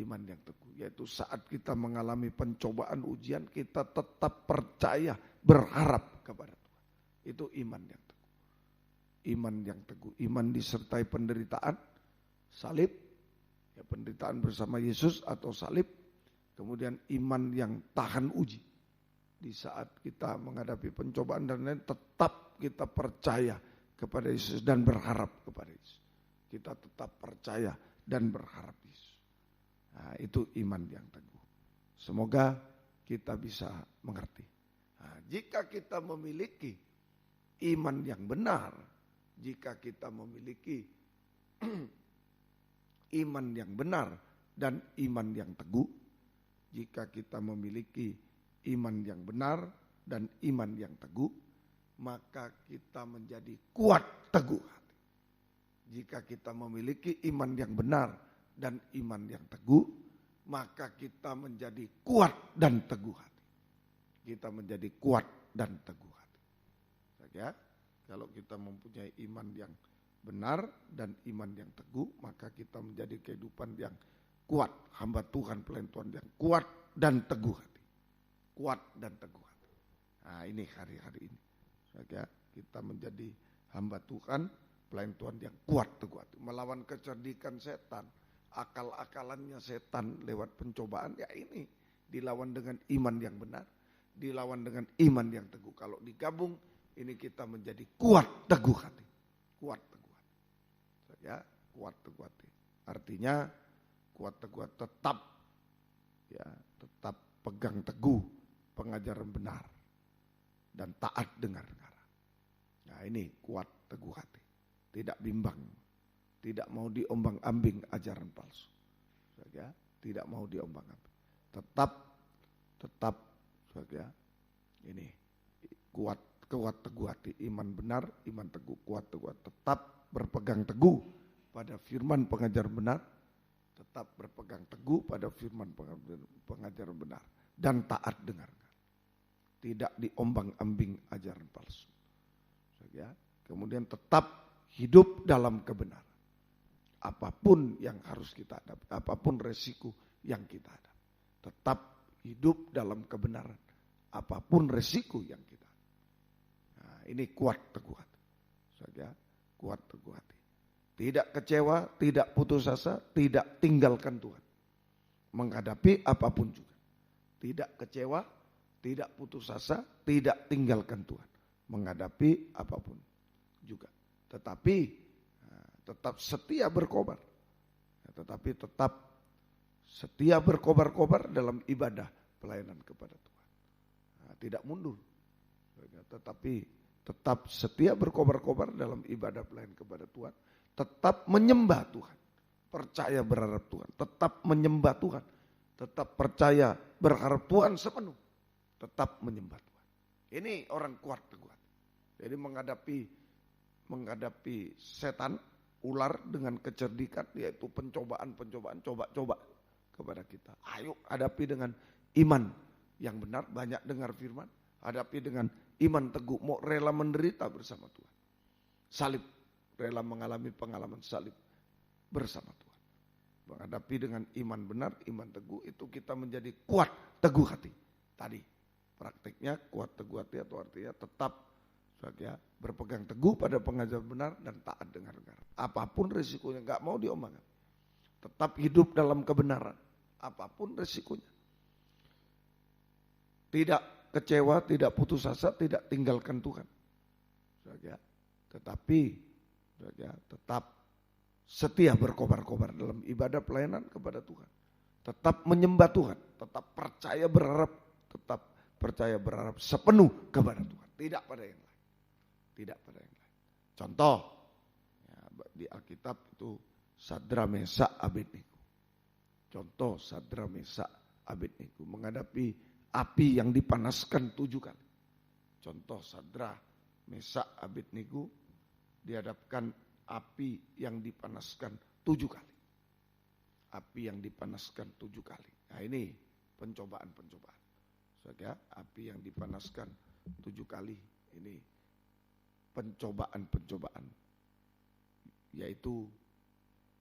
iman yang teguh. Yaitu saat kita mengalami pencobaan ujian, kita tetap percaya, berharap kepada Tuhan. Itu iman yang teguh. Iman yang teguh. Iman disertai penderitaan, salib, ya, penderitaan bersama Yesus atau salib. Kemudian iman yang tahan uji. Di saat kita menghadapi pencobaan dan lain, tetap kita percaya kepada Yesus dan berharap kepada Yesus. Kita tetap percaya dan berharap Yesus. Nah, itu iman yang teguh. Semoga kita bisa mengerti. Nah, jika kita memiliki iman yang benar, jika kita memiliki iman yang benar dan iman yang teguh, jika kita memiliki iman yang benar dan iman yang teguh, maka kita menjadi kuat teguh hati. Jika kita memiliki iman yang benar dan iman yang teguh, maka kita menjadi kuat dan teguh hati. Kita menjadi kuat dan teguh hati. Ya, kalau kita mempunyai iman yang benar dan iman yang teguh, maka kita menjadi kehidupan yang kuat, hamba Tuhan, pelayan Tuhan yang kuat dan teguh hati. Kuat dan teguh hati. Nah, ini hari-hari ini. Ya, kita menjadi hamba Tuhan, pelayan Tuhan yang kuat teguh hati. Melawan kecerdikan setan, akal-akalannya setan lewat pencobaan, ya ini dilawan dengan iman yang benar, dilawan dengan iman yang teguh. Kalau digabung, ini kita menjadi kuat teguh hati. Kuat teguh hati. Ya, kuat teguh hati. Artinya kuat teguh hati tetap pegang teguh pengajaran benar dan taat dengar-dengar. Nah, ini kuat teguh hati. Tidak bimbang, tidak mau diombang-ambing ajaran palsu. Ya, tidak mau diombang-ambing. Tetap ya, ini kuat teguh hati, iman benar, iman teguh, kuat teguh hati. Tetap berpegang teguh pada firman pengajaran benar, tetap berpegang teguh pada firman pengajaran benar dan taat dengar. Tidak diombang-ambing ajaran palsu. Ya, kemudian tetap hidup dalam kebenaran. Apapun yang harus kita hadapi, apapun resiko yang kita hadapi, tetap hidup dalam kebenaran. Apapun resiko yang kita hadapi. Nah, ini kuat teguh hati. Saja kuat teguh hati. Tidak kecewa, tidak putus asa, tidak tinggalkan Tuhan. Menghadapi apapun juga. Tidak kecewa, tidak putus asa, tidak tinggalkan Tuhan. Menghadapi apapun juga. Tetapi tetap setia berkobar. Tetapi tetap setia berkobar-kobar dalam ibadah pelayanan kepada Tuhan. Nah, tidak mundur. Tetapi tetap setia berkobar-kobar dalam ibadah pelayanan kepada Tuhan. Tetap menyembah Tuhan. Percaya berharap Tuhan. Tetap menyembah Tuhan. Tetap percaya berharap Tuhan sepenuh. Tetap menyembah Tuhan. Ini orang kuat teguh. Jadi menghadapi setan, ular dengan kecerdikan, yaitu pencobaan-pencobaan, coba-coba kepada kita. Ayo hadapi dengan iman yang benar, banyak dengar firman. Hadapi dengan iman teguh, mau rela menderita bersama Tuhan. Salib, rela mengalami pengalaman salib bersama Tuhan. Menghadapi dengan iman benar, iman teguh, itu kita menjadi kuat teguh hati. Tadi praktiknya kuat teguh hati atau artinya tetap berpegang teguh pada pengajaran benar dan taat dengar-dengar. Apapun resikonya, gak mau diombangkan. Tetap hidup dalam kebenaran, apapun resikonya. Tidak kecewa, tidak putus asa, tidak tinggalkan Tuhan. Tetapi tetap setia berkobar-kobar dalam ibadah pelayanan kepada Tuhan. Tetap menyembah Tuhan, tetap percaya berharap sepenuh kepada Tuhan. Tidak pada yang lain. Tidak pada yang lain. Contoh, ya, di Alkitab itu Sadra Mesak Abednego. Contoh Sadra Mesak Abednego menghadapi api yang dipanaskan 7 kali. Contoh Sadra Mesak Abednego dihadapkan api yang dipanaskan 7 kali. Api yang dipanaskan 7 kali. Nah, ini pencobaan-pencobaan. Ya, api yang dipanaskan 7 kali ini pencobaan-pencobaan, yaitu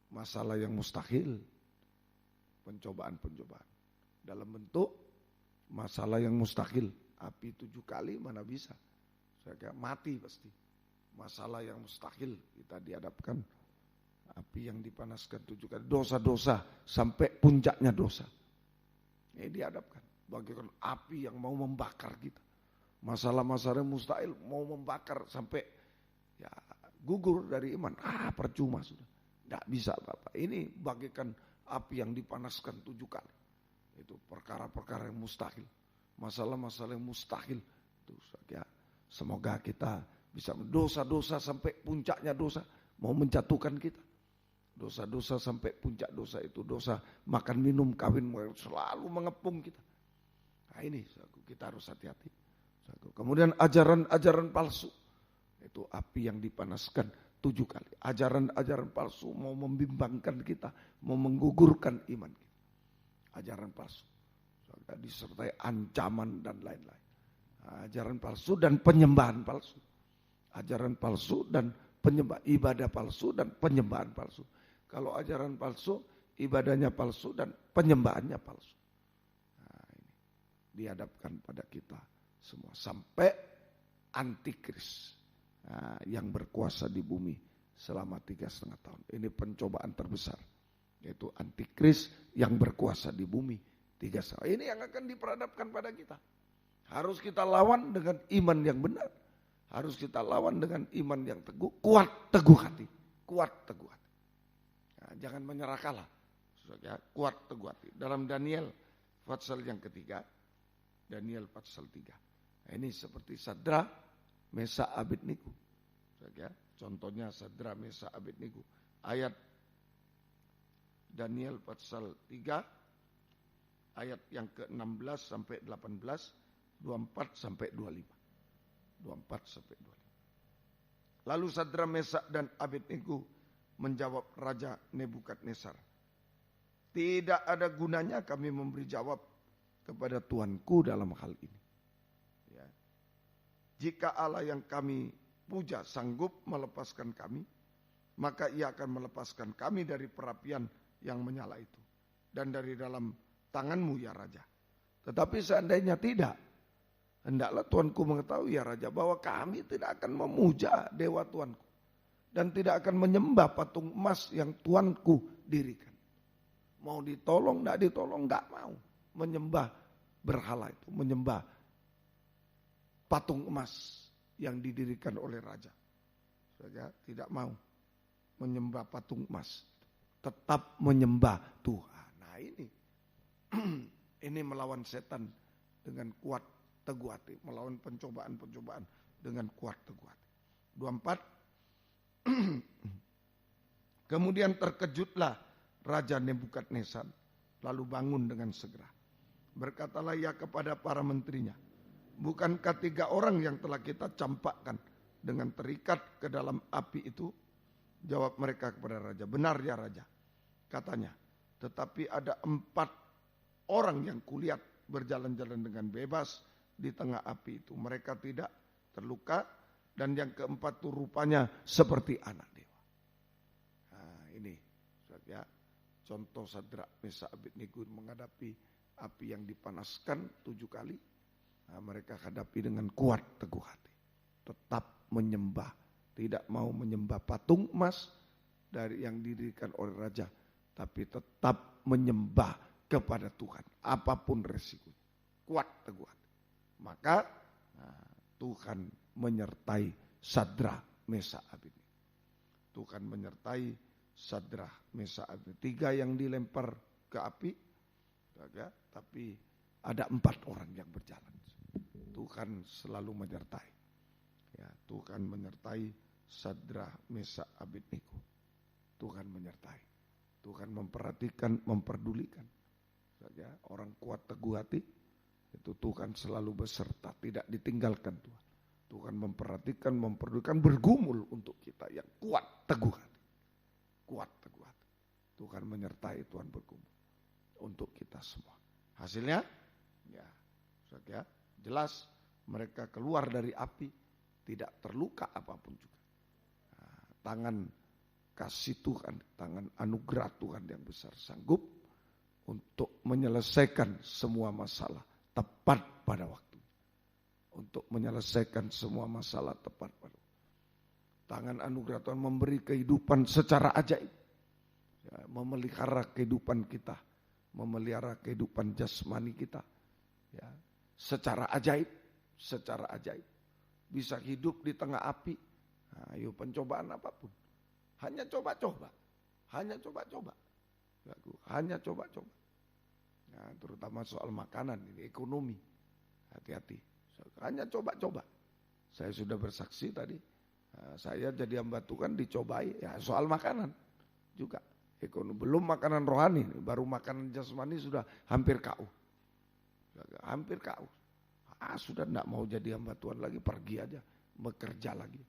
masalah yang mustahil, pencobaan-pencobaan dalam bentuk masalah yang mustahil. Api 7 kali mana bisa, saya mati pasti. Masalah yang mustahil kita dihadapkan, api yang dipanaskan 7 kali, dosa-dosa sampai puncaknya dosa. Ini dihadapkan bagaikan api yang mau membakar kita. Masalah-masalah mustahil mau membakar sampai ya gugur dari iman. Percuma sudah. Tidak bisa Bapak. Ini bagaikan api yang dipanaskan 7 kali. Itu perkara-perkara yang mustahil. Masalah-masalah yang mustahil. Itu ya. Semoga kita bisa dosa-dosa sampai puncaknya dosa mau menjatuhkan kita. Dosa-dosa sampai puncak dosa itu dosa makan minum kawin selalu mengepung kita. Nah ini kita harus hati-hati. Kemudian ajaran-ajaran palsu. Itu api yang dipanaskan 7 kali. Ajaran-ajaran palsu mau membimbangkan kita, mau menggugurkan iman kita. Ajaran palsu. Disertai ancaman dan lain-lain. Ajaran palsu dan penyembahan palsu. Ajaran palsu dan ibadah palsu dan penyembahan palsu. Kalau ajaran palsu, ibadahnya palsu dan penyembahannya palsu. Nah, ini dihadapkan pada kita semua sampai antikris yang berkuasa di bumi selama 3,5 tahun. Ini pencobaan terbesar, yaitu antikris yang berkuasa di bumi 3,5 tahun. Ini yang akan diperhadapkan pada kita. Harus kita lawan dengan iman yang benar. Harus kita lawan dengan iman yang teguh, kuat teguh hati. Kuat teguh hati. Nah, jangan menyerah kalah. Ya, kuat teguh hati. Dalam Daniel pasal yang ketiga, Daniel pasal 3. Nah, ini seperti Sadra, Mesa, Abednego. Ya, contohnya Sadra, Mesa, Abednego. Ayat Daniel pasal 3, ayat yang ke-16 sampai 18, 24 sampai 25. 24 sampai 25. Lalu Sadra, Mesak dan Abednego menjawab Raja Nebukadnezar, tidak ada gunanya kami memberi jawab kepada Tuanku dalam hal ini. Ya. Jika Allah yang kami puja sanggup melepaskan kami, maka ia akan melepaskan kami dari perapian yang menyala itu dan dari dalam tanganmu ya Raja. Tetapi seandainya tidak, hendaklah Tuanku mengetahui ya Raja bahwa kami tidak akan memuja dewa Tuanku dan tidak akan menyembah patung emas yang Tuanku dirikan. Mau ditolong, tidak ditolong, tidak mau menyembah berhala itu, menyembah patung emas yang didirikan oleh Raja. Saja tidak mau menyembah patung emas, tetap menyembah Tuhan. Nah ini, ini melawan setan dengan kuat teguh hati, melawan pencobaan-pencobaan dengan kuat teguh hati. 24. Kemudian terkejutlah Raja Nebukadnezar, lalu bangun dengan segera. Berkatalah ia kepada para menterinya, bukankah 3 orang yang telah kita campakkan dengan terikat ke dalam api itu? Jawab mereka kepada Raja, benar ya Raja. Katanya, tetapi ada 4 orang yang kulihat berjalan-jalan dengan bebas di tengah api itu. Mereka tidak terluka dan yang keempat itu rupanya seperti anak dewa. Nah ini ya, contoh Sadra, Mesak, Abednego menghadapi api yang dipanaskan 7 kali. Nah, mereka hadapi dengan kuat teguh hati. Tetap menyembah, tidak mau menyembah patung emas dari yang didirikan oleh Raja, tapi tetap menyembah kepada Tuhan apapun resikonya. Kuat teguh hati. Maka Tuhan menyertai Sadra, Mesak, Abednego. Tuhan menyertai Sadra, Mesak, Abednego. 3 yang dilempar ke api, ya, tapi ada 4 orang yang berjalan. Tuhan selalu menyertai. Ya, Tuhan menyertai Sadra, Mesak, Abednego. Tuhan menyertai. Tuhan memperhatikan, memperdulikan. Ya, orang kuat teguh hati, itu Tuhan selalu beserta, tidak ditinggalkan Tuhan. Tuhan memperhatikan, memperdulikan, bergumul untuk kita yang kuat teguh hati. Kuat teguh hati. Tuhan menyertai, Tuhan bergumul untuk kita semua. Hasilnya, ya, jelas mereka keluar dari api, tidak terluka apapun juga. Nah, tangan kasih Tuhan, tangan anugerah Tuhan yang besar sanggup untuk menyelesaikan semua masalah tepat pada waktu. Untuk menyelesaikan semua masalah tepat pada waktu. Tangan anugerah Tuhan memberi kehidupan secara ajaib. Ya, memelihara kehidupan kita. Memelihara kehidupan jasmani kita. Ya, secara ajaib. Secara ajaib. Bisa hidup di tengah api. Nah, ayo pencobaan apapun. Hanya coba-coba. Hanya coba-coba. Hanya coba-coba. Nah, terutama soal makanan, ini ekonomi. Hati-hati. Hanya coba-coba. Saya sudah bersaksi tadi. Saya jadi hamba Tuhan dicobai. Ya, soal makanan juga. Ekonomi. Belum makanan rohani. Baru makanan jasmani sudah hampir KO. Hampir KO. Sudah tidak mau jadi hamba Tuhan lagi. Pergi aja. Bekerja lagi.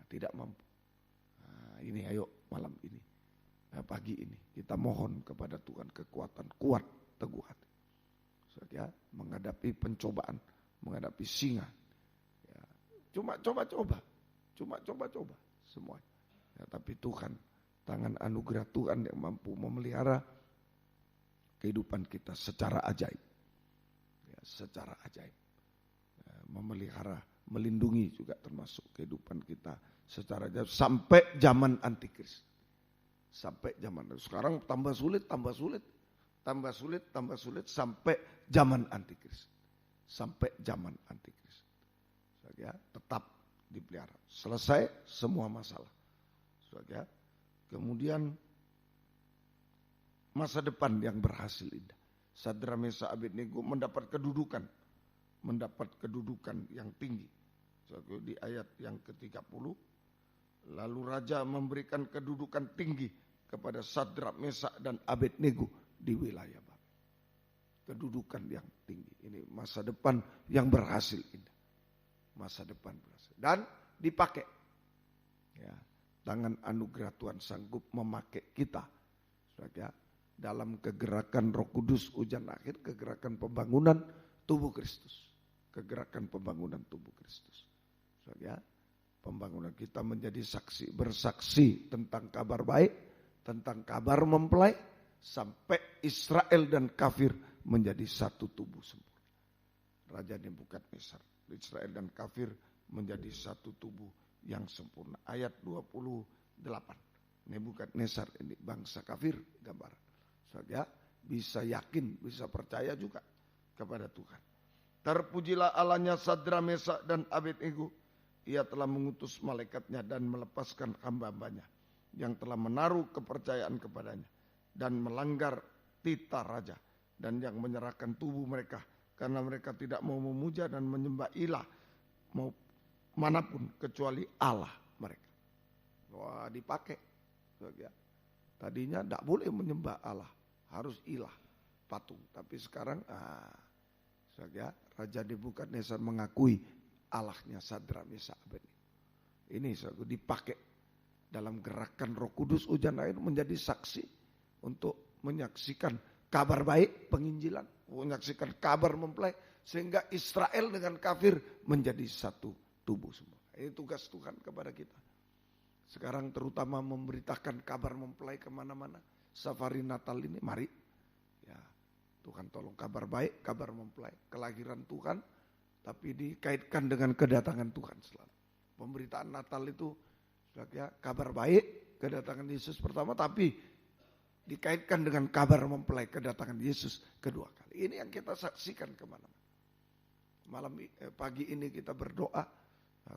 Tidak mampu. Ini ayo malam ini. Pagi ini kita mohon kepada Tuhan kekuatan kuat, teguh hati. Ya, menghadapi pencobaan, menghadapi singa. Ya, cuma coba-coba semuanya. Ya, tapi Tuhan, tangan anugerah Tuhan yang mampu memelihara kehidupan kita secara ajaib. Ya, secara ajaib. Ya, memelihara, melindungi juga termasuk kehidupan kita secara ajaib sampai zaman antikris. Sampai zaman sekarang tambah sulit sampai zaman antikris. Sampai zaman antikris. Ya, tetap dipelihara. Selesai semua masalah. Ya, kemudian masa depan yang berhasil indah. Sadrak Mesak Abednego mendapat kedudukan yang tinggi. Di ayat yang ke-30, lalu raja memberikan kedudukan tinggi kepada Sadrak, Mesak dan Abednego di wilayah Babel. Kedudukan yang tinggi. Ini masa depan yang berhasil indah. Masa depan berhasil. Dan dipakai. Ya, tangan anugerah Tuhan sanggup memakai kita. Ya, dalam kegerakan Roh Kudus ujian akhir, kegerakan pembangunan tubuh Kristus. Kegerakan pembangunan tubuh Kristus. Ya, pembangunan kita menjadi bersaksi tentang kabar baik, tentang kabar mempelai, sampai Israel dan kafir menjadi satu tubuh sempurna. Raja Nebukadnezar, Israel dan kafir menjadi satu tubuh yang sempurna. Ayat 28. Nebukadnezar ini bangsa kafir gambaran. Saja bisa yakin, bisa percaya juga kepada Tuhan. Terpujilah Allahnya Sadrak, Mesak dan Abednego. Ia telah mengutus malaikatnya dan melepaskan hamba-hambanya yang telah menaruh kepercayaan kepadanya dan melanggar titah raja dan yang menyerahkan tubuh mereka karena mereka tidak mau memuja dan menyembah ilah mau manapun kecuali Allah mereka. Wah, dipakai. Tadinya tidak boleh menyembah Allah, harus ilah, patung. Tapi sekarang Raja Nebukadnezar mengakui Allahnya Sadrak, Mesak, Abednego. Ini dipakai dalam gerakan Roh Kudus ujian air menjadi saksi untuk menyaksikan kabar baik, penginjilan, menyaksikan kabar mempelai sehingga Israel dengan kafir menjadi satu tubuh semua. Ini tugas Tuhan kepada kita. Sekarang terutama memberitakan kabar mempelai kemana-mana. Safari Natal ini, mari. Ya, Tuhan tolong kabar baik, kabar mempelai, kelahiran Tuhan, tapi dikaitkan dengan kedatangan Tuhan selalu. Pemberitaan Natal itu ya, kabar baik, kedatangan Yesus pertama, tapi dikaitkan dengan kabar mempelai kedatangan Yesus kedua kali. Ini yang kita saksikan kemana-mana. Pagi ini kita berdoa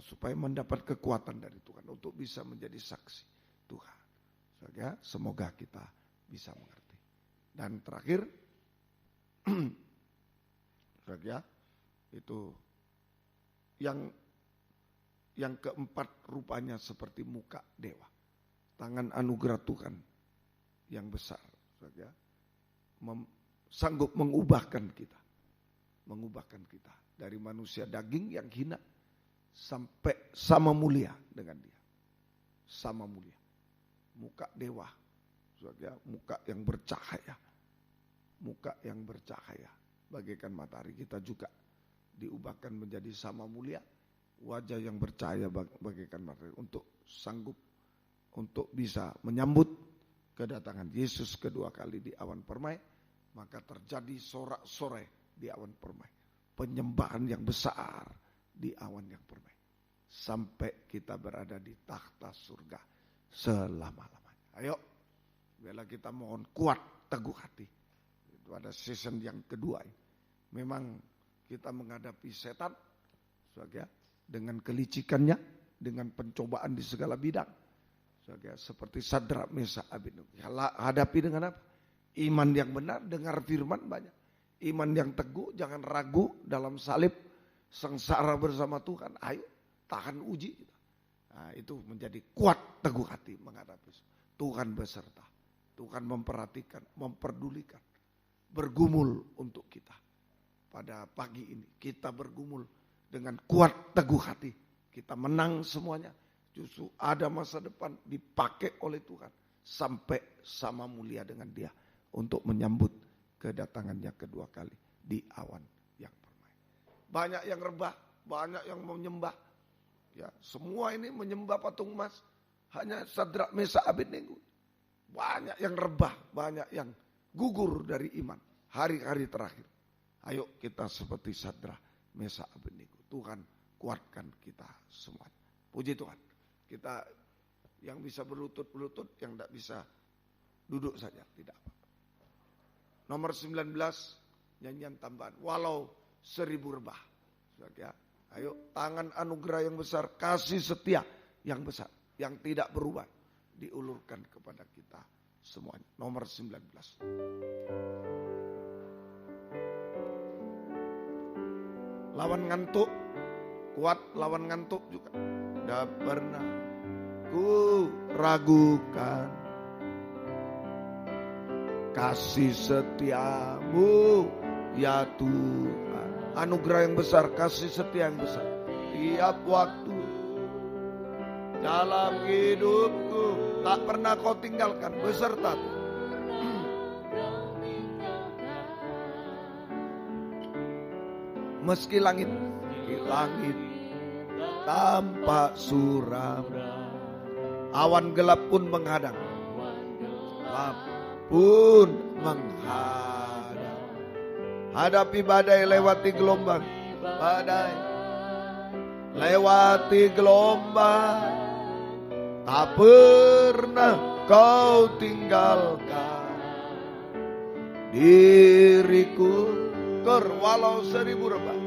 supaya mendapat kekuatan dari Tuhan untuk bisa menjadi saksi Tuhan. Ya, semoga kita bisa mengerti. Dan terakhir, ya, itu yang keempat rupanya seperti muka dewa. Tangan anugerah Tuhan yang besar, ya, sanggup mengubahkan kita dari manusia daging yang hina sampai sama mulia dengan dia, sama mulia. Muka dewa, ya, muka yang bercahaya, bagaikan matahari. Kita juga diubahkan menjadi sama mulia, wajah yang bercahaya bagaikan matahari, untuk sanggup untuk bisa menyambut kedatangan Yesus kedua kali di awan permai. Maka terjadi sorak-sorai di awan permai, penyembahan yang besar di awan yang permai, sampai kita berada di takhta surga selama-lamanya. Ayo, bila kita mohon kuat, teguh hati. Itu ada season yang kedua ini. Memang kita menghadapi setan dengan kelicikannya, dengan pencobaan di segala bidang. Seperti Sadrak, Mesak, Abednego. Hadapi dengan apa? Iman yang benar, dengar firman banyak. Iman yang teguh, jangan ragu dalam salib, sengsara bersama Tuhan. Ayo, tahan uji. Nah, itu menjadi kuat teguh hati menghadapi Tuhan beserta. Tuhan memperhatikan, memperdulikan, bergumul untuk kita. Pada pagi ini kita bergumul dengan kuat teguh hati. Kita menang semuanya. Justru ada masa depan dipakai oleh Tuhan. Sampai sama mulia dengan Dia. Untuk menyambut kedatangannya kedua kali di awan yang permai. Banyak yang rebah, banyak yang menyembah. Ya, semua ini menyembah patung emas. Hanya Sadrak, Mesak, Abednego. Banyak yang rebah, banyak yang gugur dari iman. Hari-hari terakhir. Ayo kita seperti Sadrak, Mesak, Abednego. Tuhan kuatkan kita semuanya. Puji Tuhan. Kita yang bisa berlutut-lutut, yang tidak bisa duduk saja. Tidak apa. Nomor 19, nyanyian tambahan. Walau 1000 rebah. Ya. Ayo, tangan anugerah yang besar, kasih setia yang besar, yang tidak berubah, diulurkan kepada kita semuanya. Nomor 19. Lawan ngantuk, kuat lawan ngantuk juga. Tidak pernah ku ragukan kasih setiamu ya Tuhan. Anugerah yang besar, kasih setia yang besar. Tiap waktu dalam hidupku tak pernah kau tinggalkan beserta. Meski langit tampak suram, awan gelap pun menghadang. Pun menghadap. Hadapi badai, lewati gelombang. Badai, lewati gelombang. Tak pernah kau tinggalkan diriku. Walau 1000 rebah.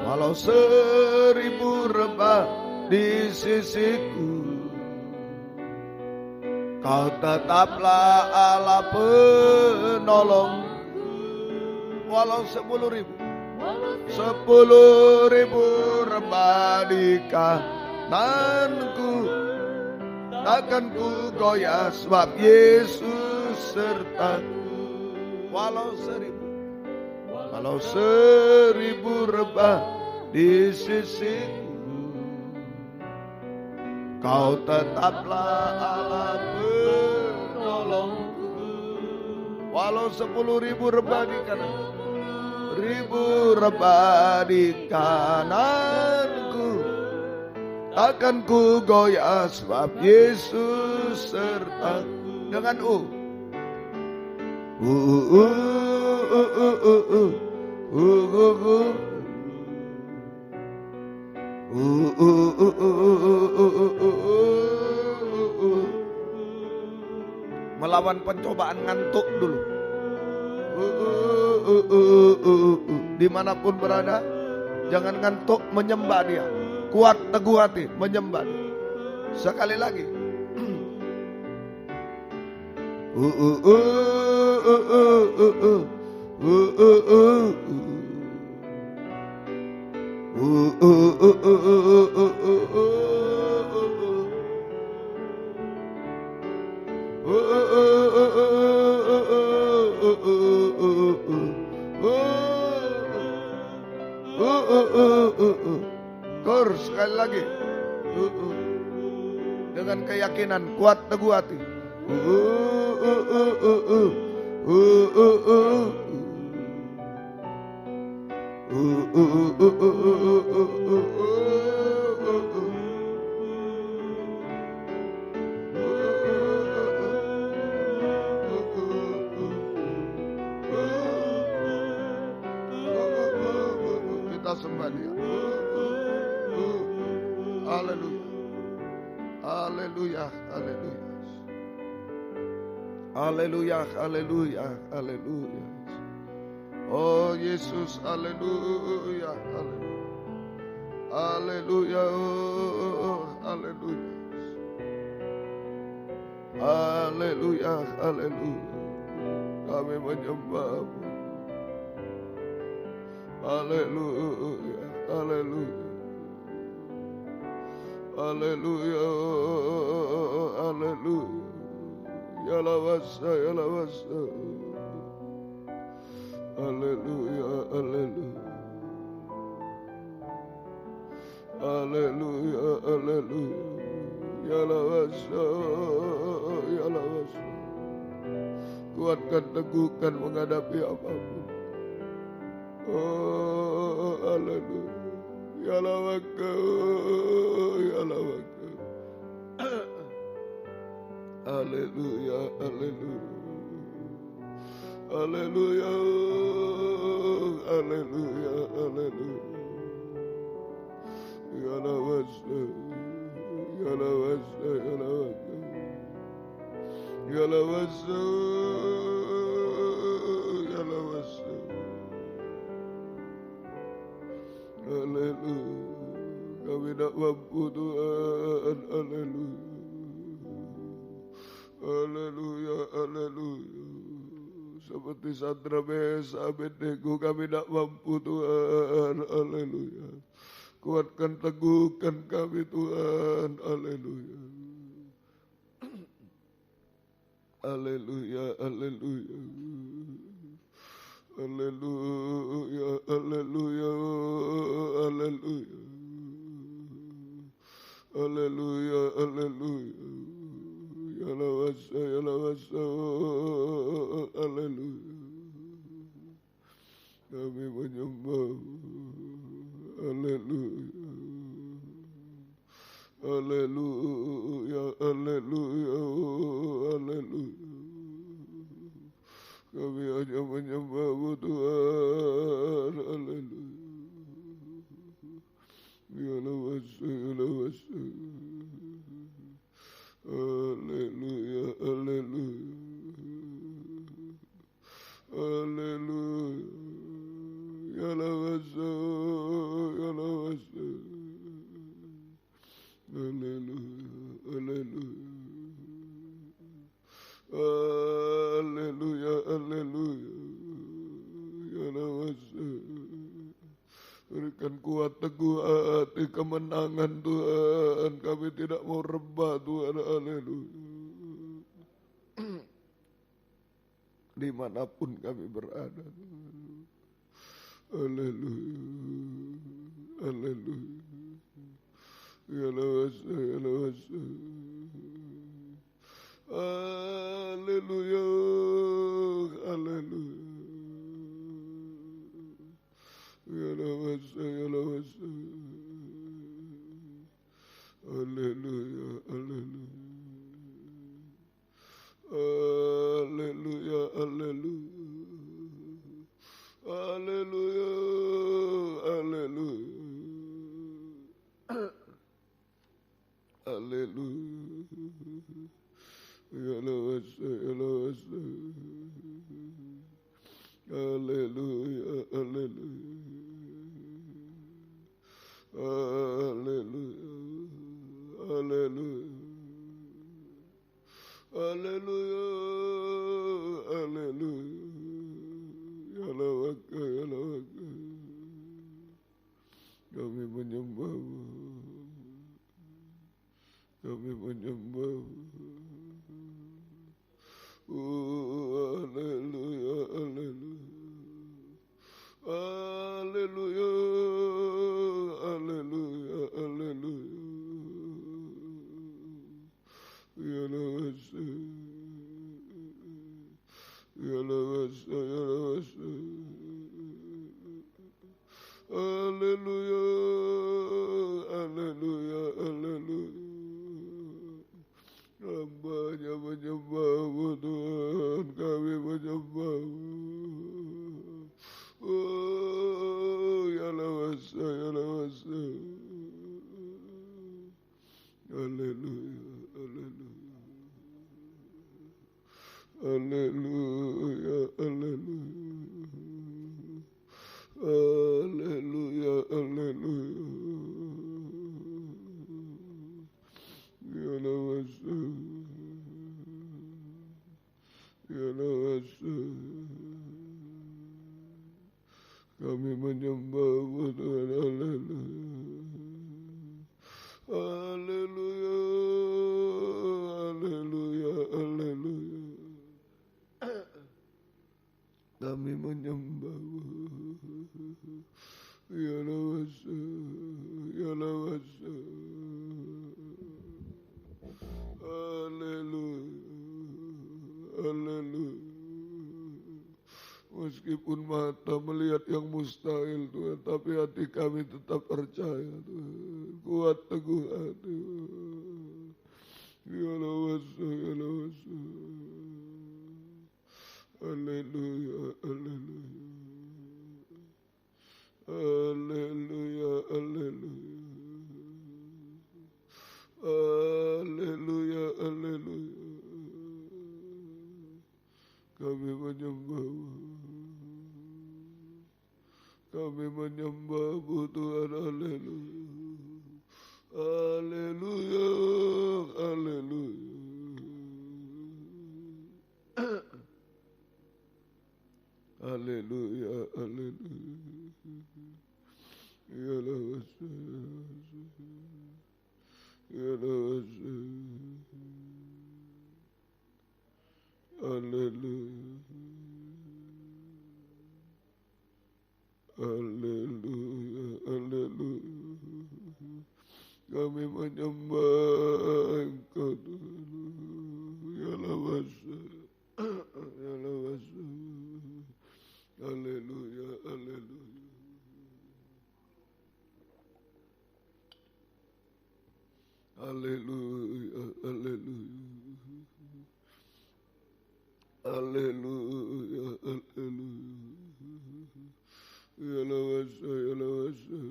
Walau 1000 rebah di sisiku, Kau tetaplah Allah penolong. Walau 10.000 rebah di kananku, takkan ku goyah sebab Yesus sertaku. Walau 1000 rebah di sisiku, Kau tetaplah Allah penolongku. Walau 10.000 rebah di kanan, 1000 rebah di kananku, takkan ku goyah sebab Yesus sertaku. Dengan melawan pencobaan ngantuk dulu. Dimanapun berada, jangan ngantuk, menyembah Dia. Kuat teguh hati menyembah Dia. Sekali lagi. Sekali lagi. Dengan keyakinan, kuat teguh hati. Kita sembah Dia. Haleluya. Haleluya. Haleluya. Haleluya. Haleluya. Haleluya. Oh Yesus, haleluya. Haleluya. Haleluya, haleluya. Haleluya, haleluya. Kami menyembah-Mu. Haleluya, haleluya. Haleluya, haleluya. Ya lawasa, ya lawasa. Haleluya, haleluya. Haleluya, haleluya. Ya lawasa, ya lawasa. Kuatkan, teguhkan menghadapi apapun. Oh, haleluya. Ya lawaka, ya lawaka. Haleluya, haleluya. Haleluya, haleluya, haleluya. Ya lawasa, ya lawasa, ya lawaka. Ya lawasa, ya lawasa. Haleluya. Kami tak mampu Tuhan. Haleluya. Haleluya, haleluya. Seperti Sadrak Meshach Abednego, kami tak mampu Tuhan. Haleluya. Kuatkan, teguhkan kami Tuhan. Haleluya. Haleluya, haleluya. Haleluya, haleluya, haleluya. Haleluya, haleluya. Ya lawasa, ya lawasa. Haleluya. Kami menyembah. Haleluya. Haleluya, haleluya, haleluya. Kami hanya menyembah-Mu Tuhan. Haleluya. Ya lawasa, ya lawasa. Haleluya, haleluya. Haleluya. Ya lawasa, ya lawasa. Haleluya, haleluya. Haleluya, haleluya. Ya lawasa. Berikan kuat, teguh hati, kemenangan Tuhan. Kami tidak mau rebah Tuhan. Haleluya. Dimanapun kami berada. Haleluya. Haleluya. Ya lawasa, ya lawasa. Haleluya, haleluya. Ya lawasa, ya lawasa. Haleluya, haleluya. Haleluya, haleluya. Haleluya, haleluya. Haleluya. Ya lawasa, ya lawasa. Haleluya, haleluya. Haleluya, haleluya. Haleluya, haleluya. Ya lawaka, ya lawaka. Kami menyembah-Mu. Kami menyembah-Mu. Haleluya, haleluya. Haleluya, haleluya, haleluya. Ya lawasa. Ya lawasa, ya lawasa. Haleluya, haleluya, haleluya. Hamba-Nya menyembah-Mu Tuhan, kami menyembah-Mu. Oh, ya lawasa, ya lawasa. Haleluya, haleluya. Haleluya, haleluya. Haleluya, haleluya. menyembah. Ya lawasa, ya lawasa. Haleluya, haleluya. Meskipun mata melihat yang mustahil Tuhan, tapi hati kami tetap percaya Tuhan. Kuat teguh hati. Ya lawasa, ya lawasa. Haleluya, haleluya. Haleluya, haleluya. Haleluya, haleluya. Kami menyembah. Kami menyembah-Mu Tuhan. Haleluya. Haleluya, haleluya. Haleluya, haleluya. Ya lawasa, ya lawasa. Haleluya. Haleluya, haleluya. Kami menyembah Engkau Tuhan. Ya lawasa, ya lawasa. Haleluya, haleluya. Haleluya, haleluya. Haleluya, haleluya. Ya lawasa, ya lawasa.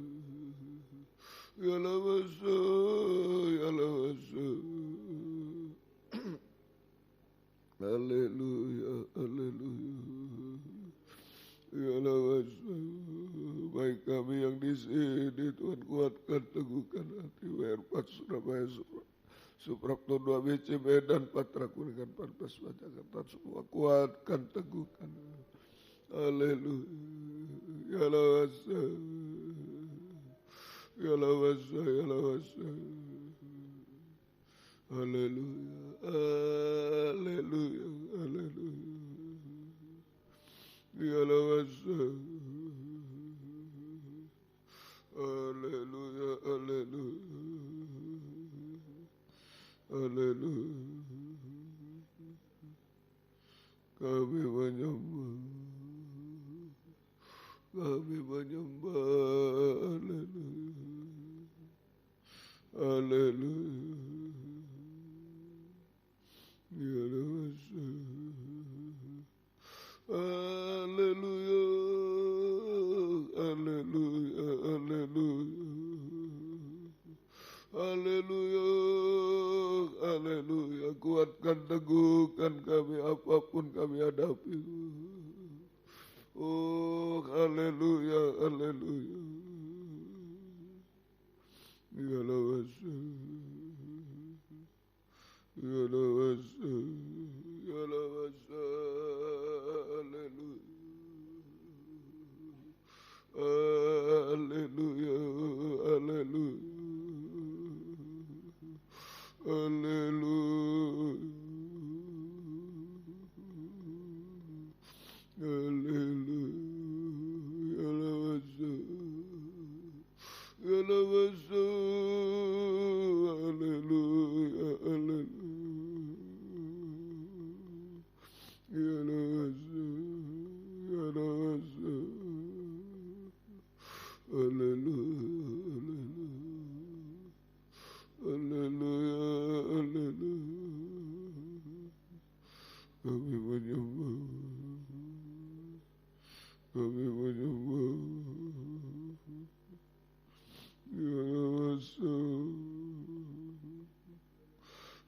Ya lawasa, ya lawasa. Haleluya, haleluya. Ya lawasa. Baik kami yang di sini Tuhan, kuatkan teguhkan hati W4 Surabaya, Suprapto 2 BC Medan, Patra Kuningan, Parpes, Jakarta, semua kuatkan teguhkan. Haleluya. Ya lawasa. Ya lawasa, ya lawasa. Haleluya. Haleluya, haleluya. Ya lawasa. Haleluya, haleluya. Haleluya. Kami menyembah. Kami menyembah. Haleluya. Haleluya. Ya lawasa. Haleluya. Haleluya. Haleluya. Haleluya. Haleluya. Kuatkan teguhkan kami apapun kami hadapi. Oh, haleluya, haleluya. Ya lawasa. Ya lawasa. Ya lawasa. Haleluya. Haleluya, haleluya. Haleluya. Haleluya. Ya lawasa. Ya lawasa. Haleluya, haleluya. Ya lawasa. Ya lawasa. Haleluya. Haleluya, haleluya. Kami menyembah. Kami menyembah. Ya lawasa.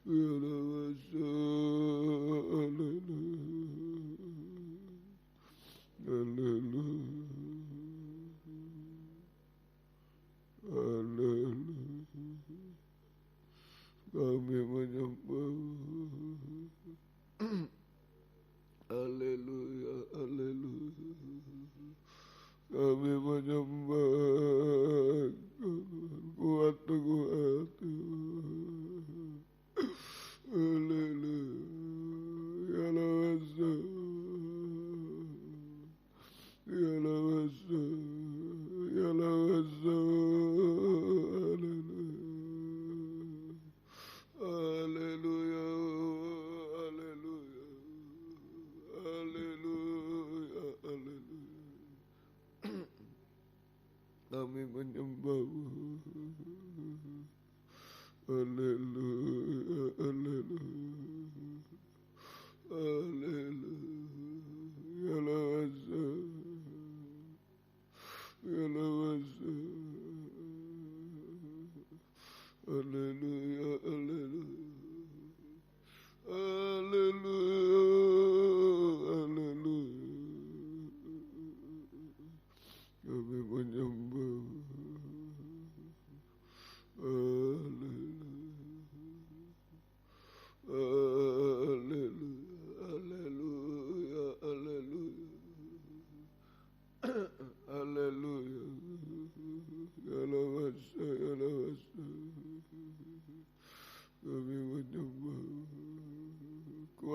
Ya lawasa. Haleluya. Haleluya. Haleluya. Kami menyembah.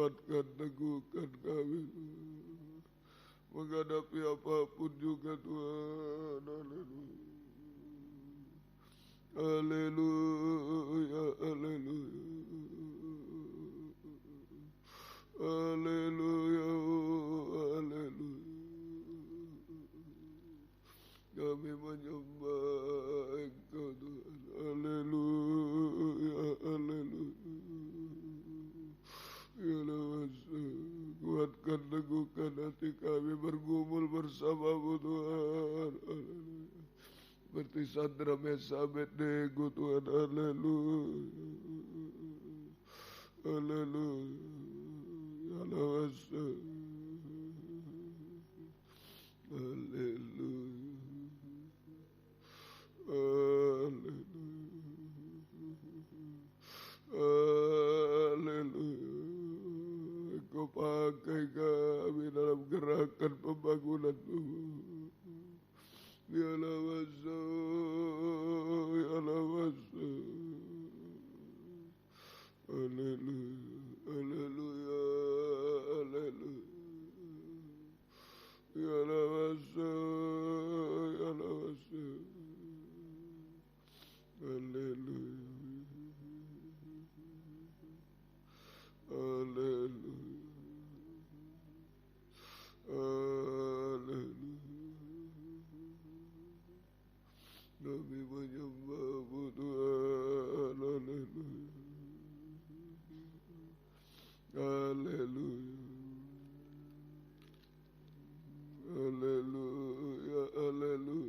kuatkan, teguhkan kami menghadapi apapun juga Tuhan. Haleluya, haleluya, haleluya, haleluya. Kami menyembah Engkau Tuhan. Haleluya, haleluya. Ya Allah, kuatkan, teguhkan hati kami bergumul bersamamu Tuhan. Haleluya. Seperti Sandra Mesa Abednego Tuhan. Haleluya, haleluya. Ya Allah, haleluya. Haleluya. Engkau pakai kami dalam gerakan pembangunan-Mu. Ya Allah, ya Allah. Haleluya, haleluya, haleluya. Ya Allah, ya Allah. Haleluya. Haleluya. Haleluya. Kami menyembah-Mu Tuhan. Haleluya. Haleluya. Haleluya. Haleluya.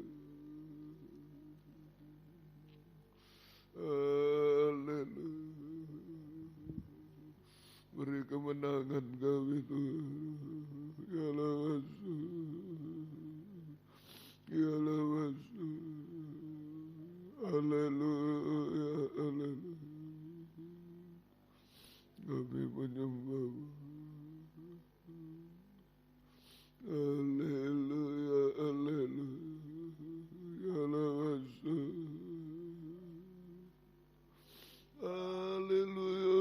Beri kemenangan kami Tuhan. Ya Allah, ya Allah. Haleluya, haleluya. Kami menyembah-Mu. Haleluya, haleluya. Ya Allah. Haleluya,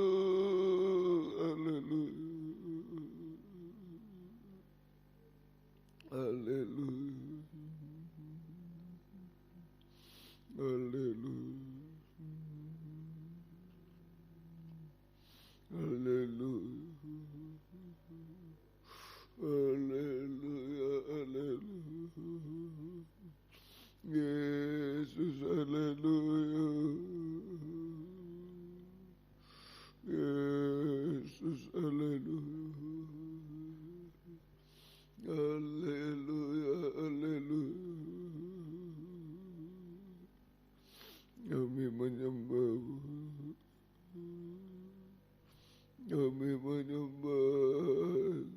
haleluya. Haleluya. Haleluya. Haleluya. Haleluya, haleluya. Yesus, haleluya. Yesus, haleluya. Haleluya, haleluya. Kami menyembah-Mu. Kami menyembah.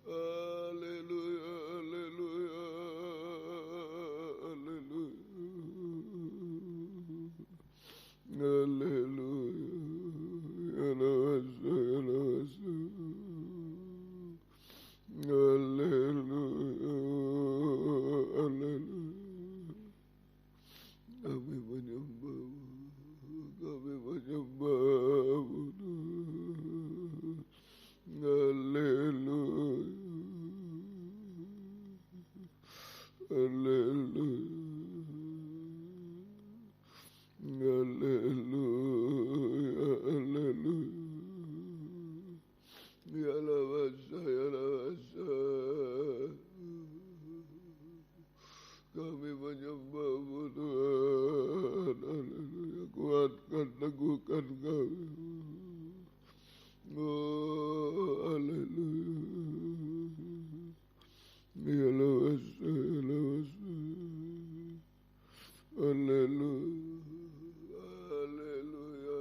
Haleluya, haleluya, haleluya. Haleluya. Ya Allah, ya Allah. Haleluya, haleluya. Kami menyembah-Mu. Kami menyembah-Mu. Haleluya. Haleluya. Haleluya. Haleluya. Ya Allah, ya Allah. Kami menyembah-Mu Tuhan. Haleluya. Kuatkan, teguhkan kami. Oh, haleluya. Ya Allah, ya Allah. Haleluya. Haleluya.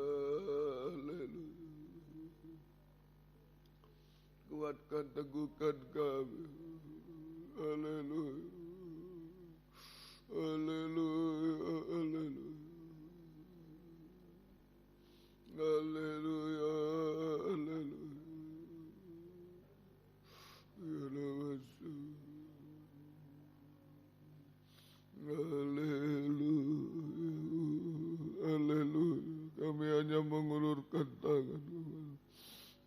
Haleluya. Kuatkan, teguhkan kami. Haleluya. Haleluya, haleluya. Haleluya, haleluya. Ya Allah. Haleluya, haleluya. Kami hanya mengulurkan tangan.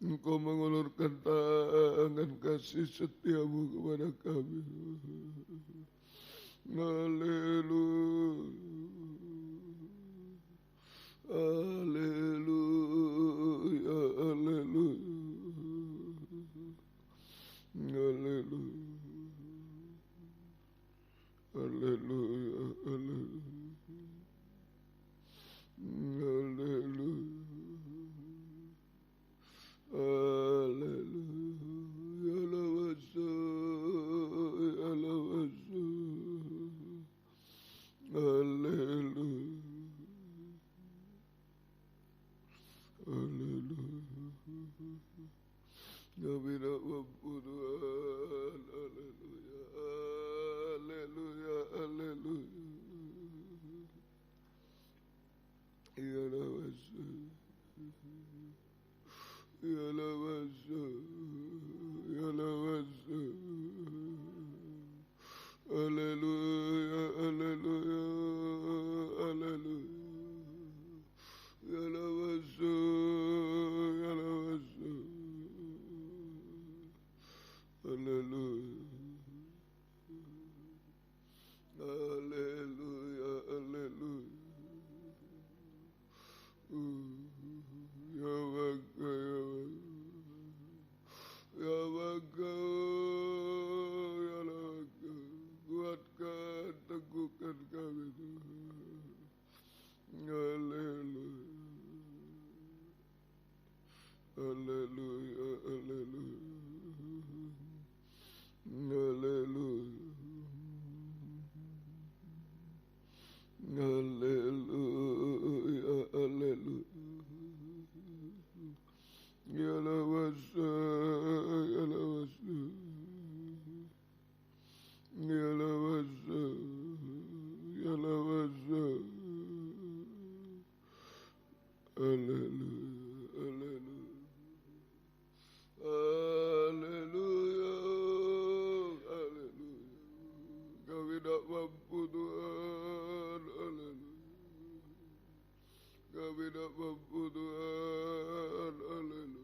Engkau mengulurkan tangan kasih setiamu kepada kami. Haleluya. Haleluya. Haleluya. Haleluya. Haleluya. Haleluya. Kami nak mampu Tuhan. Haleluya. Haleluya. Haleluya. Ya Lawasa. Ya Lawasa. Ya Lawasa. Haleluya. Haleluya. Haleluya. Ya Lawasa. Ya Lawasa. Haleluya. Haleluya. Haleluya. Ya Baka, ya Baka, ya Baka, kuatkan, teguhkan kami Tuhan. Haleluya. Haleluya. Haleluya. Haleluya. Haleluya. Haleluya. Ya Lawasa. Ya Lawasa. Ya Lawasa. Ya Lawasa. Haleluya. Haleluya. Haleluya. Haleluya. Kami tak mampu Tuhan. Haleluya. Kami tak mampu Tuhan. Haleluya.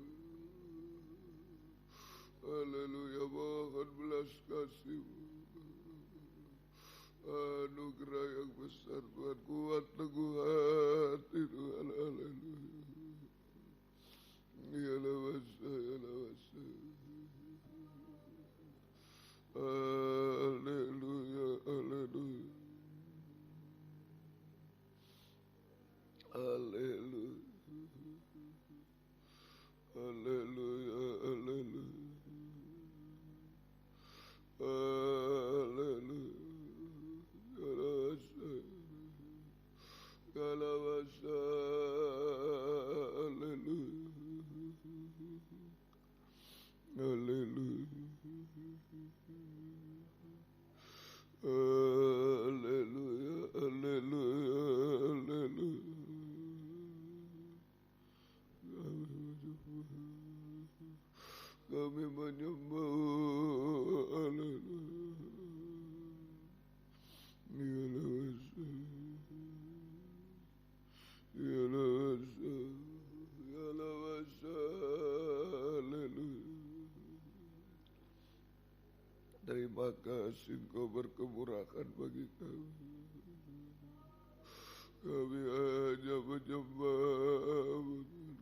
Haleluya. Mohon belas kasih-Mu. Anugerah yang besar Tuhan. Kuat teguh hati Tuhan. Haleluya. Ya Lawasa. Ya Lawasa. Haleluya. Haleluya. Haleluya. Haleluya. Haleluya. Haleluya. Ya Lawasa. Haleluya. Haleluya. Haleluya. Haleluya. Haleluya. Kami menyembah. Haleluya. Ya Lawasa. Ya Lawasa. Ya Lawasa. Haleluya. Terima kasih Engkau berkemurahan bagi kami. Kami hanya menyembah-Mu.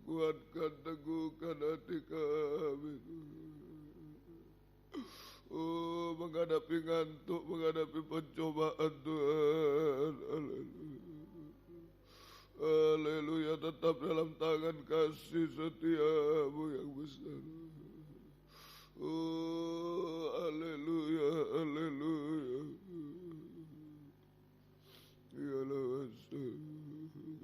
Kuatkan, teguhkan hati kami. Oh, menghadapi ngantuk, menghadapi pencobaan Tuhan. Haleluya. Haleluya. Tetap dalam tangan kasih setia-Mu yang besar. Oh, haleluya. Haleluya. Ya Lawasa.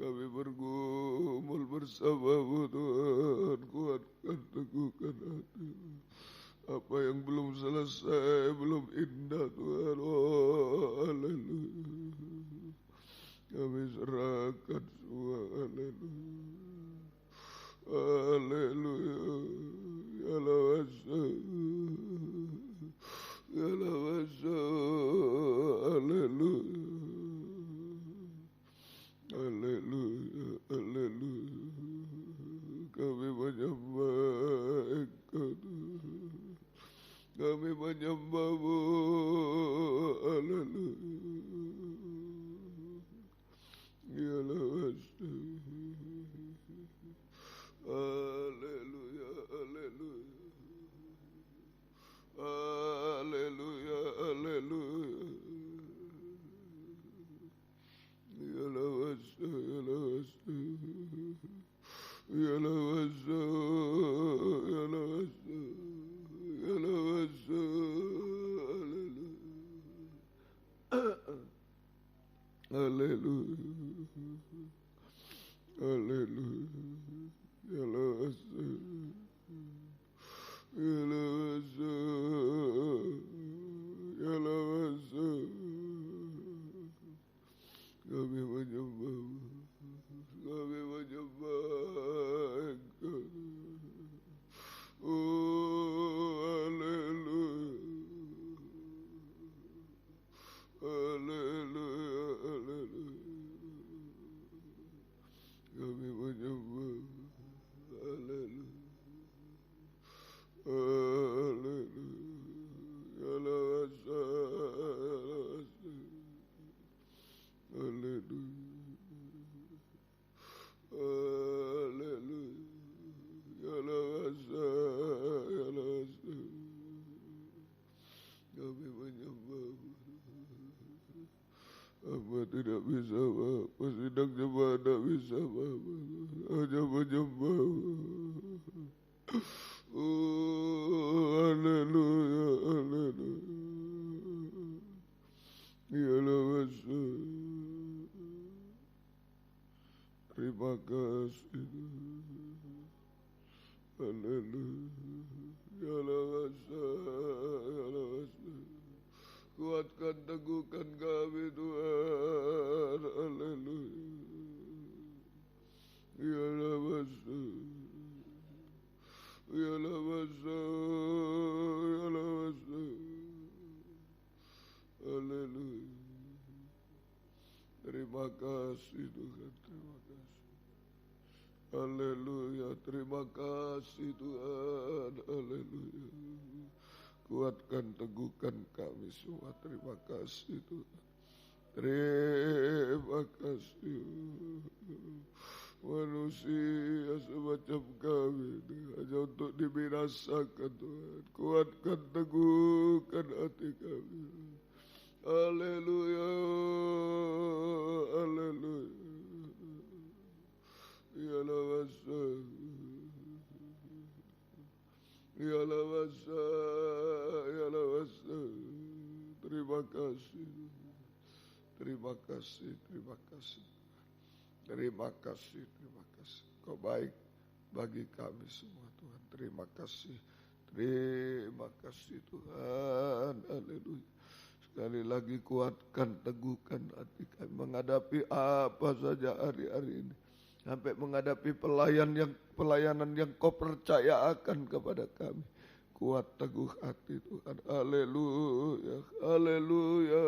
Kami bergumul bersama-Mu Tuhan. Kuatkan, teguhkan hati. Apa yang belum selesai, belum indah Tuhan. Oh, haleluya. Kami serahkan semua. Haleluya. Haleluya. Ya Lawasa. Ya Lawasa. Haleluya. Haleluya. Haleluya. Kami menyembah. Tidak bisa Bapak, sidang jemaat tidak bisa Bapak, hanya menyembah. Haleluya, haleluya. Ialah masa. Terima kasih. Haleluya. Ialah masa, ialah masa. Kuatkan, teguhkan kami Tuhan. Haleluya. Ialah masa. Ialah masa. Ialah masa. Haleluya. Terima kasih Tuhan. Terima kasih. Haleluya. Terima kasih Tuhan. Haleluya. Kuatkan, teguhkan kami semua. Terima kasih Tuhan. Terima kasih. Manusia semacam kami hanya untuk dibinasakan Tuhan. Kuatkan, teguhkan hati kami. Haleluya. Haleluya. Ialah masa. Ialah masa, ialah masa. Terima kasih, terima kasih, terima kasih, terima kasih, terima kasih. Kau baik bagi kami semua Tuhan. Terima kasih Tuhan. Haleluya. Sekali lagi kuatkan, teguhkan hati kami menghadapi apa saja hari-hari ini. Sampai menghadapi pelayanan yang kau percayakan kepada kami. Kuat, teguh hati Tuhan. Haleluya, haleluya,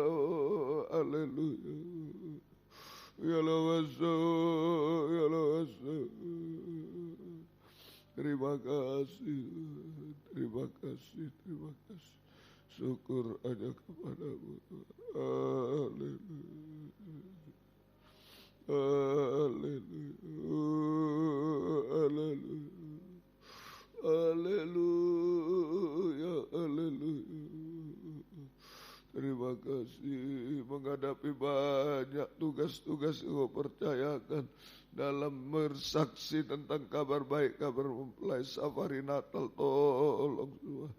haleluya. Ialah masa, ialah masa. Terima kasih, terima kasih, terima kasih. Syukur aja kepadamu Tuhan. Haleluya. Haleluya, haleluya, haleluya, haleluya. Terima kasih menghadapi banyak tugas-tugas yang kau percayakan dalam bersaksi tentang kabar baik, kabar mempelai safari Natal. Tolong Tuhan,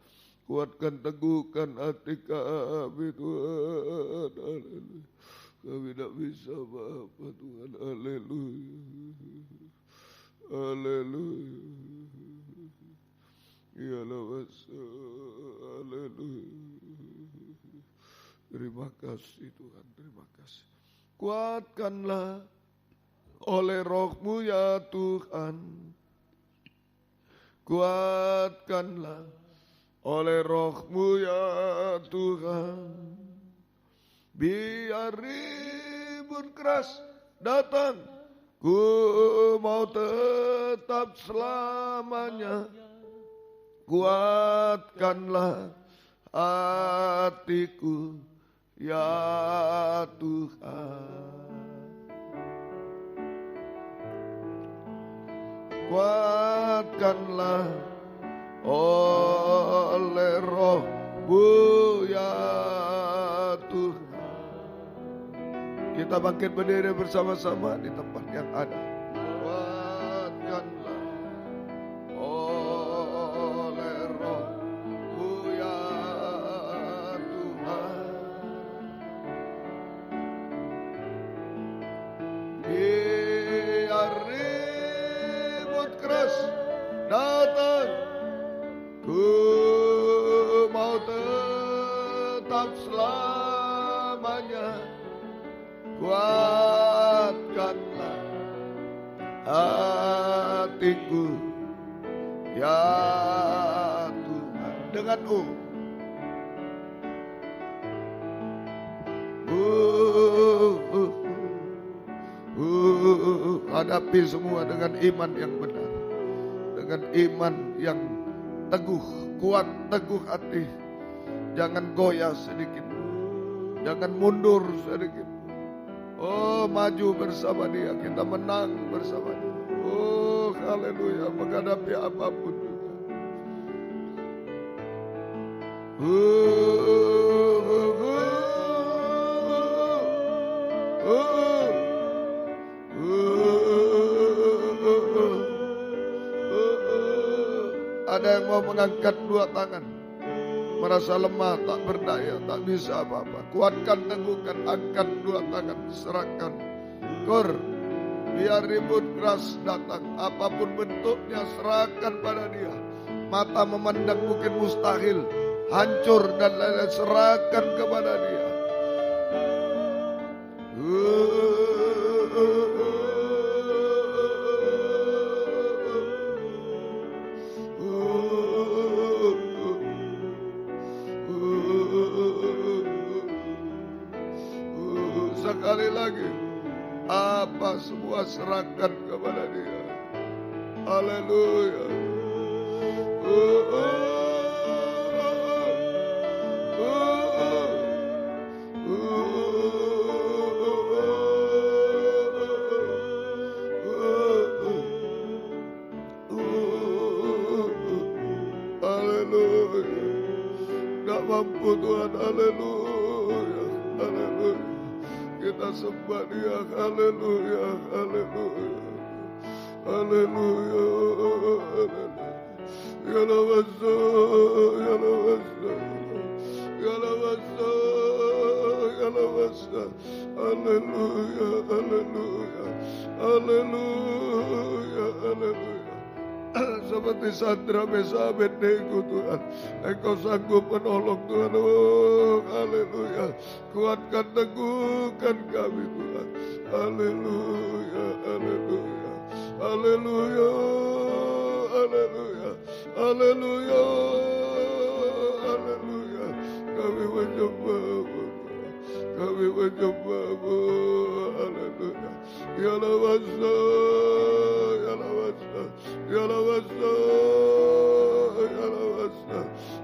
kuatkan, teguhkan hati kami Tuhan. Haleluya. Kami tidak bisa apa-apa Tuhan. Haleluya. Haleluya. Ialah masa. Haleluya. Terima kasih Tuhan. Terima kasih. Kuatkanlah oleh roh-Mu ya Tuhan. Kuatkanlah oleh roh-Mu ya Tuhan. Biar ribut keras datang, ku mau tetap selamanya. Kuatkanlah hatiku ya Tuhan. Kuatkanlah oleh roh-Mu ya Tuhan. Kita bangkit berdiri bersama-sama di tempat yang ada. Kuatkanlah selamanya. Kuatkanlah hatiku, ya Tuhan, dengan hadapi semua dengan iman yang benar, dengan iman yang teguh, kuat, teguh hati. Jangan goyah sedikit, jangan mundur sedikit. Oh, maju bersama dia, kita menang bersama dia. Oh, haleluya, menghadapi apapun juga. Ada yang mau mengangkat dua tangan, merasa lemah, tak berdaya, tak bisa apa-apa. Kuatkan, teguhkan, angkat dua tangan, serahkan. Kur, biar ribut keras datang, apapun bentuknya serahkan pada dia. Mata memandang mungkin mustahil, hancur dan lain-lain, serahkan kepada dia. Sekali lagi, apa semua serahkan kepada dia. Haleluya. Haleluya. Gak mampu Tuhan, haleluya. Haleluya. Kita sembah dia, haleluya, haleluya, haleluya, haleluya. Ya lawasa, ya lawasa, ya lawasa, ya lawasa. Haleluya, haleluya, haleluya, haleluya. Seperti Sadra Mesa Abednego Tuhan, Engkau sanggup menolong Tuhan. Oh, haleluya. Kuatkan, teguhkan kami Tuhan. Haleluya, haleluya, haleluya, haleluya, haleluya, haleluya. Kami menyembah-Mu, kami menyembah-Mu. Haleluya. Ya lawasa, ya lawasa, ya lawasa, ya lawasa.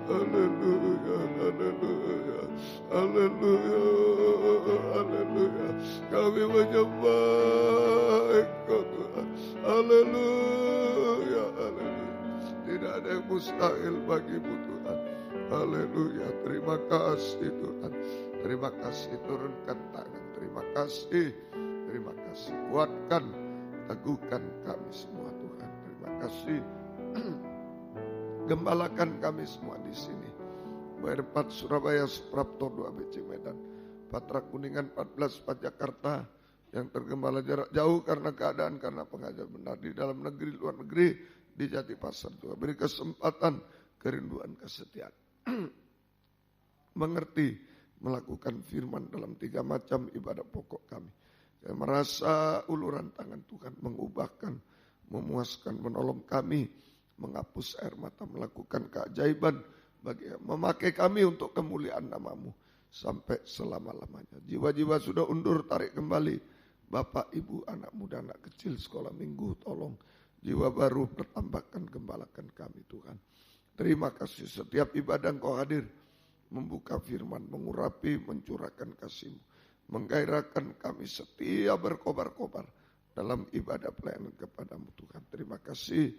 Haleluya, haleluya, haleluya, haleluya. Kami menyembah Engkau Tuhan. Haleluya, haleluya. Tidak ada yang mustahil bagi-Mu Tuhan. Haleluya. Terima kasih Tuhan. Terima kasih, turunkan tangan. Terima kasih. Terima kasih. Kuatkan, teguhkan kami semua Tuhan. Terima kasih. Gembalakan kami semua di sini. Bayar 4 Surabaya, Suprapto 2 BC Medan, Patra Kuningan 14 4 Jakarta, yang tergembala jarak jauh karena keadaan, karena pengajar benar di dalam negeri, luar negeri, di Jatipasar Tuhan. Beri kesempatan, kerinduan, kesetiaan. Mengerti, melakukan firman dalam 3 macam ibadah pokok kami. Saya merasa uluran tangan Tuhan mengubahkan, memuaskan, menolong kami, menghapus air mata, melakukan keajaiban, memakai kami untuk kemuliaan nama-Mu sampai selama-lamanya. Jiwa-jiwa sudah undur, tarik kembali. Bapak, Ibu, anak muda, anak kecil, sekolah minggu, tolong jiwa baru bertambahkan, gembalakan kami Tuhan. Terima kasih, setiap ibadah Engkau hadir, membuka firman, mengurapi, mencurahkan kasih-Mu, menggairahkan kami setia berkobar-kobar dalam ibadah pelayanan kepada-Mu Tuhan. Terima kasih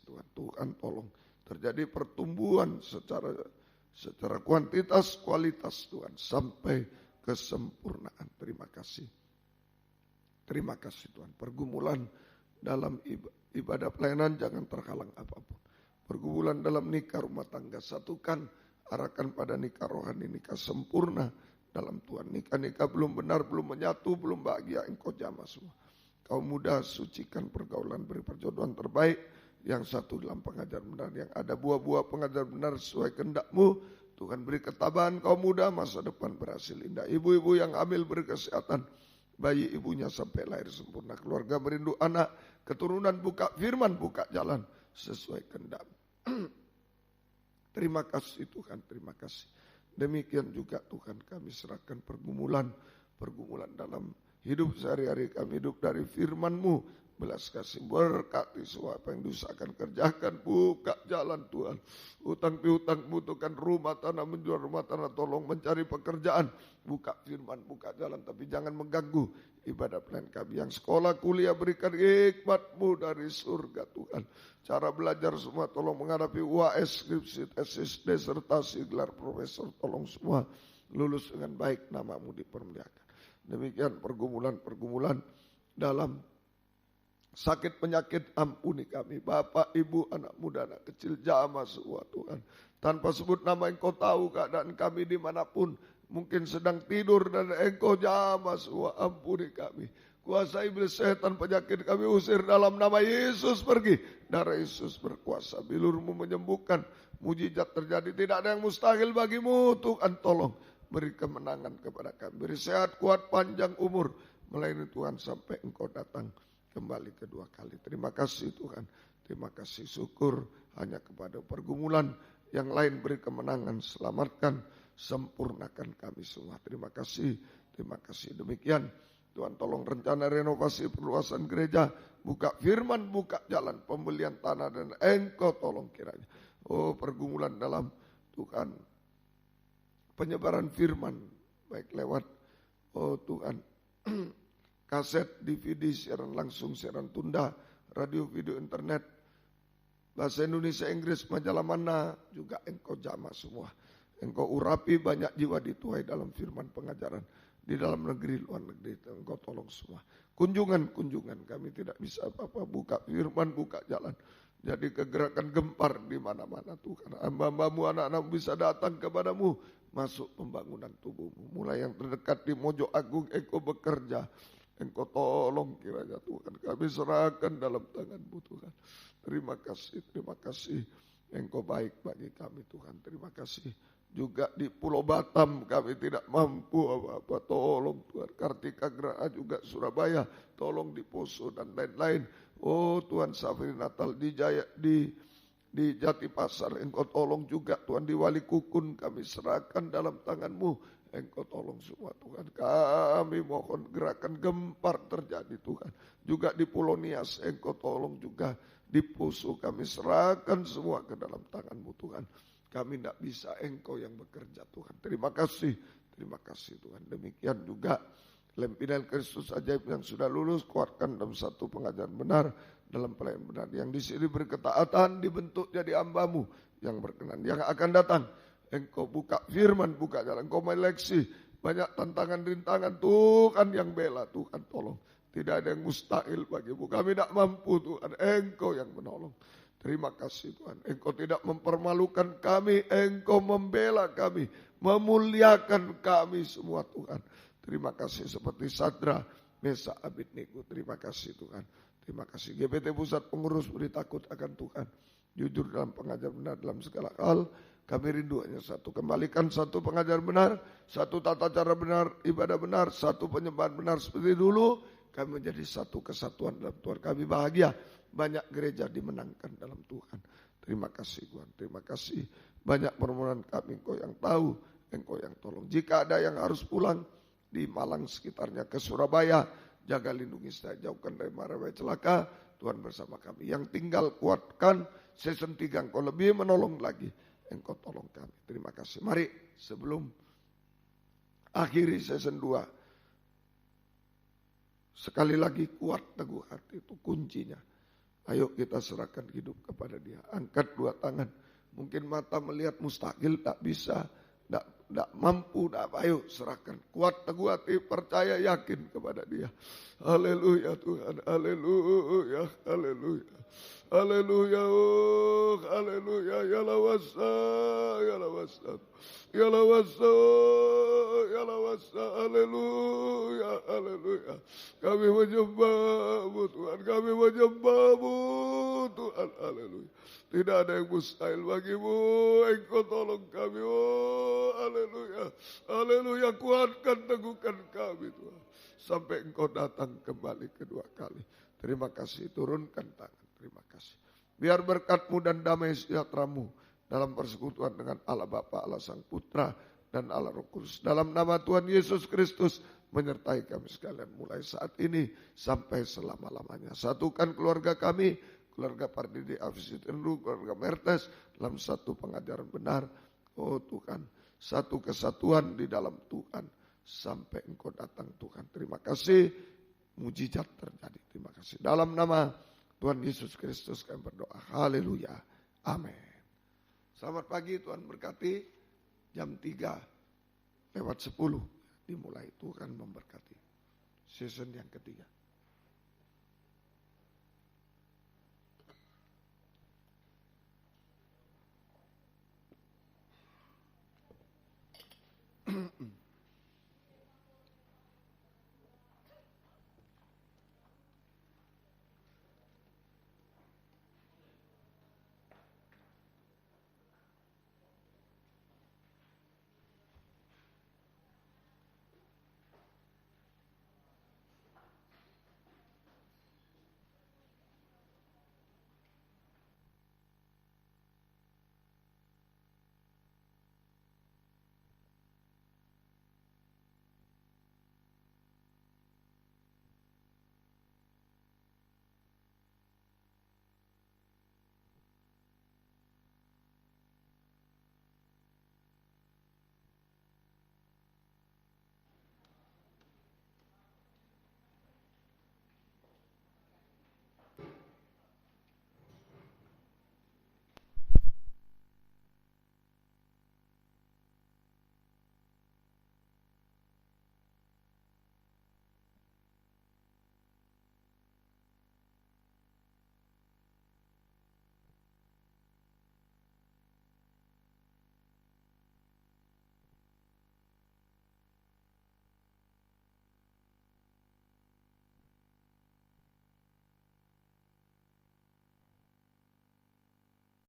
Tuhan. Tuhan tolong terjadi pertumbuhan secara kuantitas, kualitas Tuhan, sampai kesempurnaan. Terima kasih. Terima kasih Tuhan. Pergumulan dalam ibadah pelayanan jangan terhalang apapun. Pergumulan dalam nikah rumah tangga, satukan, arahkan pada nikah rohani, nikah sempurna dalam Tuhan. Nikah-nikah belum benar, belum menyatu, belum bahagia, Engkau jamah semua. Kaum muda, sucikan pergaulan, beri perjodohan terbaik, yang satu dalam pengajar benar, yang ada buah-buah pengajar benar sesuai kehendak-Mu, Tuhan beri ketabahan kaum muda, masa depan berhasil indah. Ibu-ibu yang hamil beri kesehatan, bayi ibunya sampai lahir sempurna. Keluarga merindu anak, keturunan buka firman, buka jalan sesuai kehendak. Terima kasih Tuhan, terima kasih. Demikian juga Tuhan kami serahkan pergumulan dalam hidup sehari-hari kami, hidup dari firman-Mu. Belas kasih, berkati semua apa yang diusahakan kerjakan, buka jalan Tuhan. Utang piutang butuhkan rumah tanah, menjual rumah tanah, tolong mencari pekerjaan. Buka firman, buka jalan, tapi jangan mengganggu ibadah pelayan kami. Yang sekolah kuliah berikan hikmat-Mu dari surga Tuhan. Cara belajar semua tolong menghadapi UAS, skripsi, tesis, disertasi, gelar profesor, tolong semua lulus dengan baik, nama-Mu dipermuliakan. Demikian pergumulan dalam sakit penyakit, ampuni kami. Bapak, ibu, anak muda, anak kecil, jamaah semua Tuhan. Tanpa sebut nama Engkau tahu keadaan kami dimanapun. Mungkin sedang tidur dan Engkau jamaah semua, ampuni kami. Kuasa iblis setan penyakit kami usir dalam nama Yesus pergi. Darah Yesus berkuasa, bilur-Mu menyembuhkan. Mujizat terjadi, tidak ada yang mustahil bagi-Mu Tuhan. Tolong beri kemenangan kepada kami. Beri sehat, kuat, panjang umur. Melayani Tuhan sampai Engkau datang kembali kedua kali. Terima kasih Tuhan. Terima kasih, syukur hanya kepada pergumulan. Yang lain beri kemenangan, selamatkan, sempurnakan kami semua. Terima kasih, terima kasih. Demikian Tuhan tolong rencana renovasi perluasan gereja. Buka firman, buka jalan pembelian tanah dan Engkau tolong kiranya. Oh, pergumulan dalam Tuhan penyebaran firman. Baik lewat, oh Tuhan, kaset, DVD, siaran langsung, siaran tunda, radio, video, internet, bahasa Indonesia, Inggris, majalah mana, juga Engkau jamah semua. Engkau urapi banyak jiwa dituai dalam firman pengajaran. Di dalam negeri, luar negeri, Engkau tolong semua. Kunjungan kami tidak bisa apa-apa, buka firman, buka jalan. Jadi kegerakan gempar di mana-mana Tuhan. Hamba-Hamba-Mu, anak-anak-Mu bisa datang kepadamu. Masuk pembangunan tubuh-Mu. Mulai yang terdekat di Mojo Agung, Engkau bekerja. Engkau tolong kiranya Tuhan. Kami serahkan dalam tangan-Mu Tuhan. Terima kasih. Engkau baik bagi kami Tuhan. Terima kasih. Juga di Pulau Batam kami tidak mampu apa-apa. Tolong Tuhan. Kartika Geraha juga Surabaya. Tolong di Poso dan lain-lain. Oh Tuhan, Safari Natal di Jati Pasar. Engkau tolong juga Tuhan. Di Wali Kukun kami serahkan dalam tangan-Mu. Engkau tolong semua Tuhan. Kami mohon gerakan gempar terjadi Tuhan. Juga di Pulau Nias Engkau tolong juga. Di Poso kami serahkan semua ke dalam tangan-Mu Tuhan. Kami tidak bisa, Engkau yang bekerja Tuhan. Terima kasih Tuhan. Demikian juga Lempinan Kristus ajaib yang sudah lulus, kuatkan dalam satu pengajaran benar, dalam pelayanan benar. Yang di sini berketaatan dibentuk jadi hamba-Mu yang berkenan. Yang akan datang, Engkau buka firman, buka jalan. Engkau meleksi banyak tantangan rintangan, Tuhan yang bela, Tuhan tolong. Tidak ada yang mustahil bagi-Mu. Kami tidak mampu Tuhan, Engkau yang menolong. Terima kasih Tuhan. Engkau tidak mempermalukan kami. Engkau membela kami. Memuliakan kami semua Tuhan. Terima kasih seperti Sadra, Mesa, Abednego. Terima kasih Tuhan. Terima kasih. GPT Pusat Pengurus beri takut akan Tuhan. Jujur dalam pengajar benar dalam segala hal. Kami rindu hanya satu. Kembalikan satu pengajar benar. Satu tata cara benar. Ibadah benar. Satu penyembahan benar seperti dulu. Kami menjadi satu kesatuan dalam Tuhan. Kami bahagia. Banyak gereja dimenangkan dalam Tuhan. Terima kasih Tuhan. Terima kasih. Banyak permohonan kami Engkau yang tahu. Engkau yang tolong. Jika ada yang harus pulang di Malang sekitarnya ke Surabaya. Jaga lindungi saya. Jauhkan dari mara bahaya celaka. Tuhan bersama kami. Yang tinggal kuatkan. Season 3 Engkau lebih menolong lagi. Engkau tolong kami. Terima kasih. Mari sebelum akhiri season 2. Sekali lagi kuat teguh hati. Itu kuncinya. Ayo kita serahkan hidup kepada Dia. Angkat 2 tangan. Mungkin mata melihat mustahil, tak bisa, tak mampu, ayo serahkan. Kuat teguh hati, percaya, yakin kepada Dia. Haleluya Tuhan, haleluya, haleluya. Haleluya, oh, haleluya, ya lawasa, ya lawasa, ya lawasa, ya lawasa, haleluya, haleluya. Kami menyembah-Mu Tuhan, kami menyembah-Mu Tuhan, haleluya. Tidak ada yang mustahil bagimu, Engkau tolong kami, oh, haleluya, haleluya. Kuatkan, teguhkan kami Tuhan, sampai Engkau datang kembali kedua kali. Terima kasih, turunkan tangan. Terima kasih. Biar berkat-Mu dan damai sejahtera-Mu dalam persekutuan dengan Allah Bapa, Allah Sang Putra, dan Allah Roh Kudus. Dalam nama Tuhan Yesus Kristus menyertai kami sekalian mulai saat ini sampai selama-lamanya. Satukan keluarga kami, keluarga Pardede Afis Tenru, keluarga Mertes dalam satu pengajaran benar. Oh Tuhan, satu kesatuan di dalam Tuhan sampai Engkau datang Tuhan. Terima kasih, mujizat terjadi. Terima kasih. Dalam nama Tuhan Yesus Kristus kami berdoa. Haleluya. Amin. Selamat pagi, Tuhan berkati. Jam 3:10 dimulai. Tuhan memberkati. Season yang ketiga.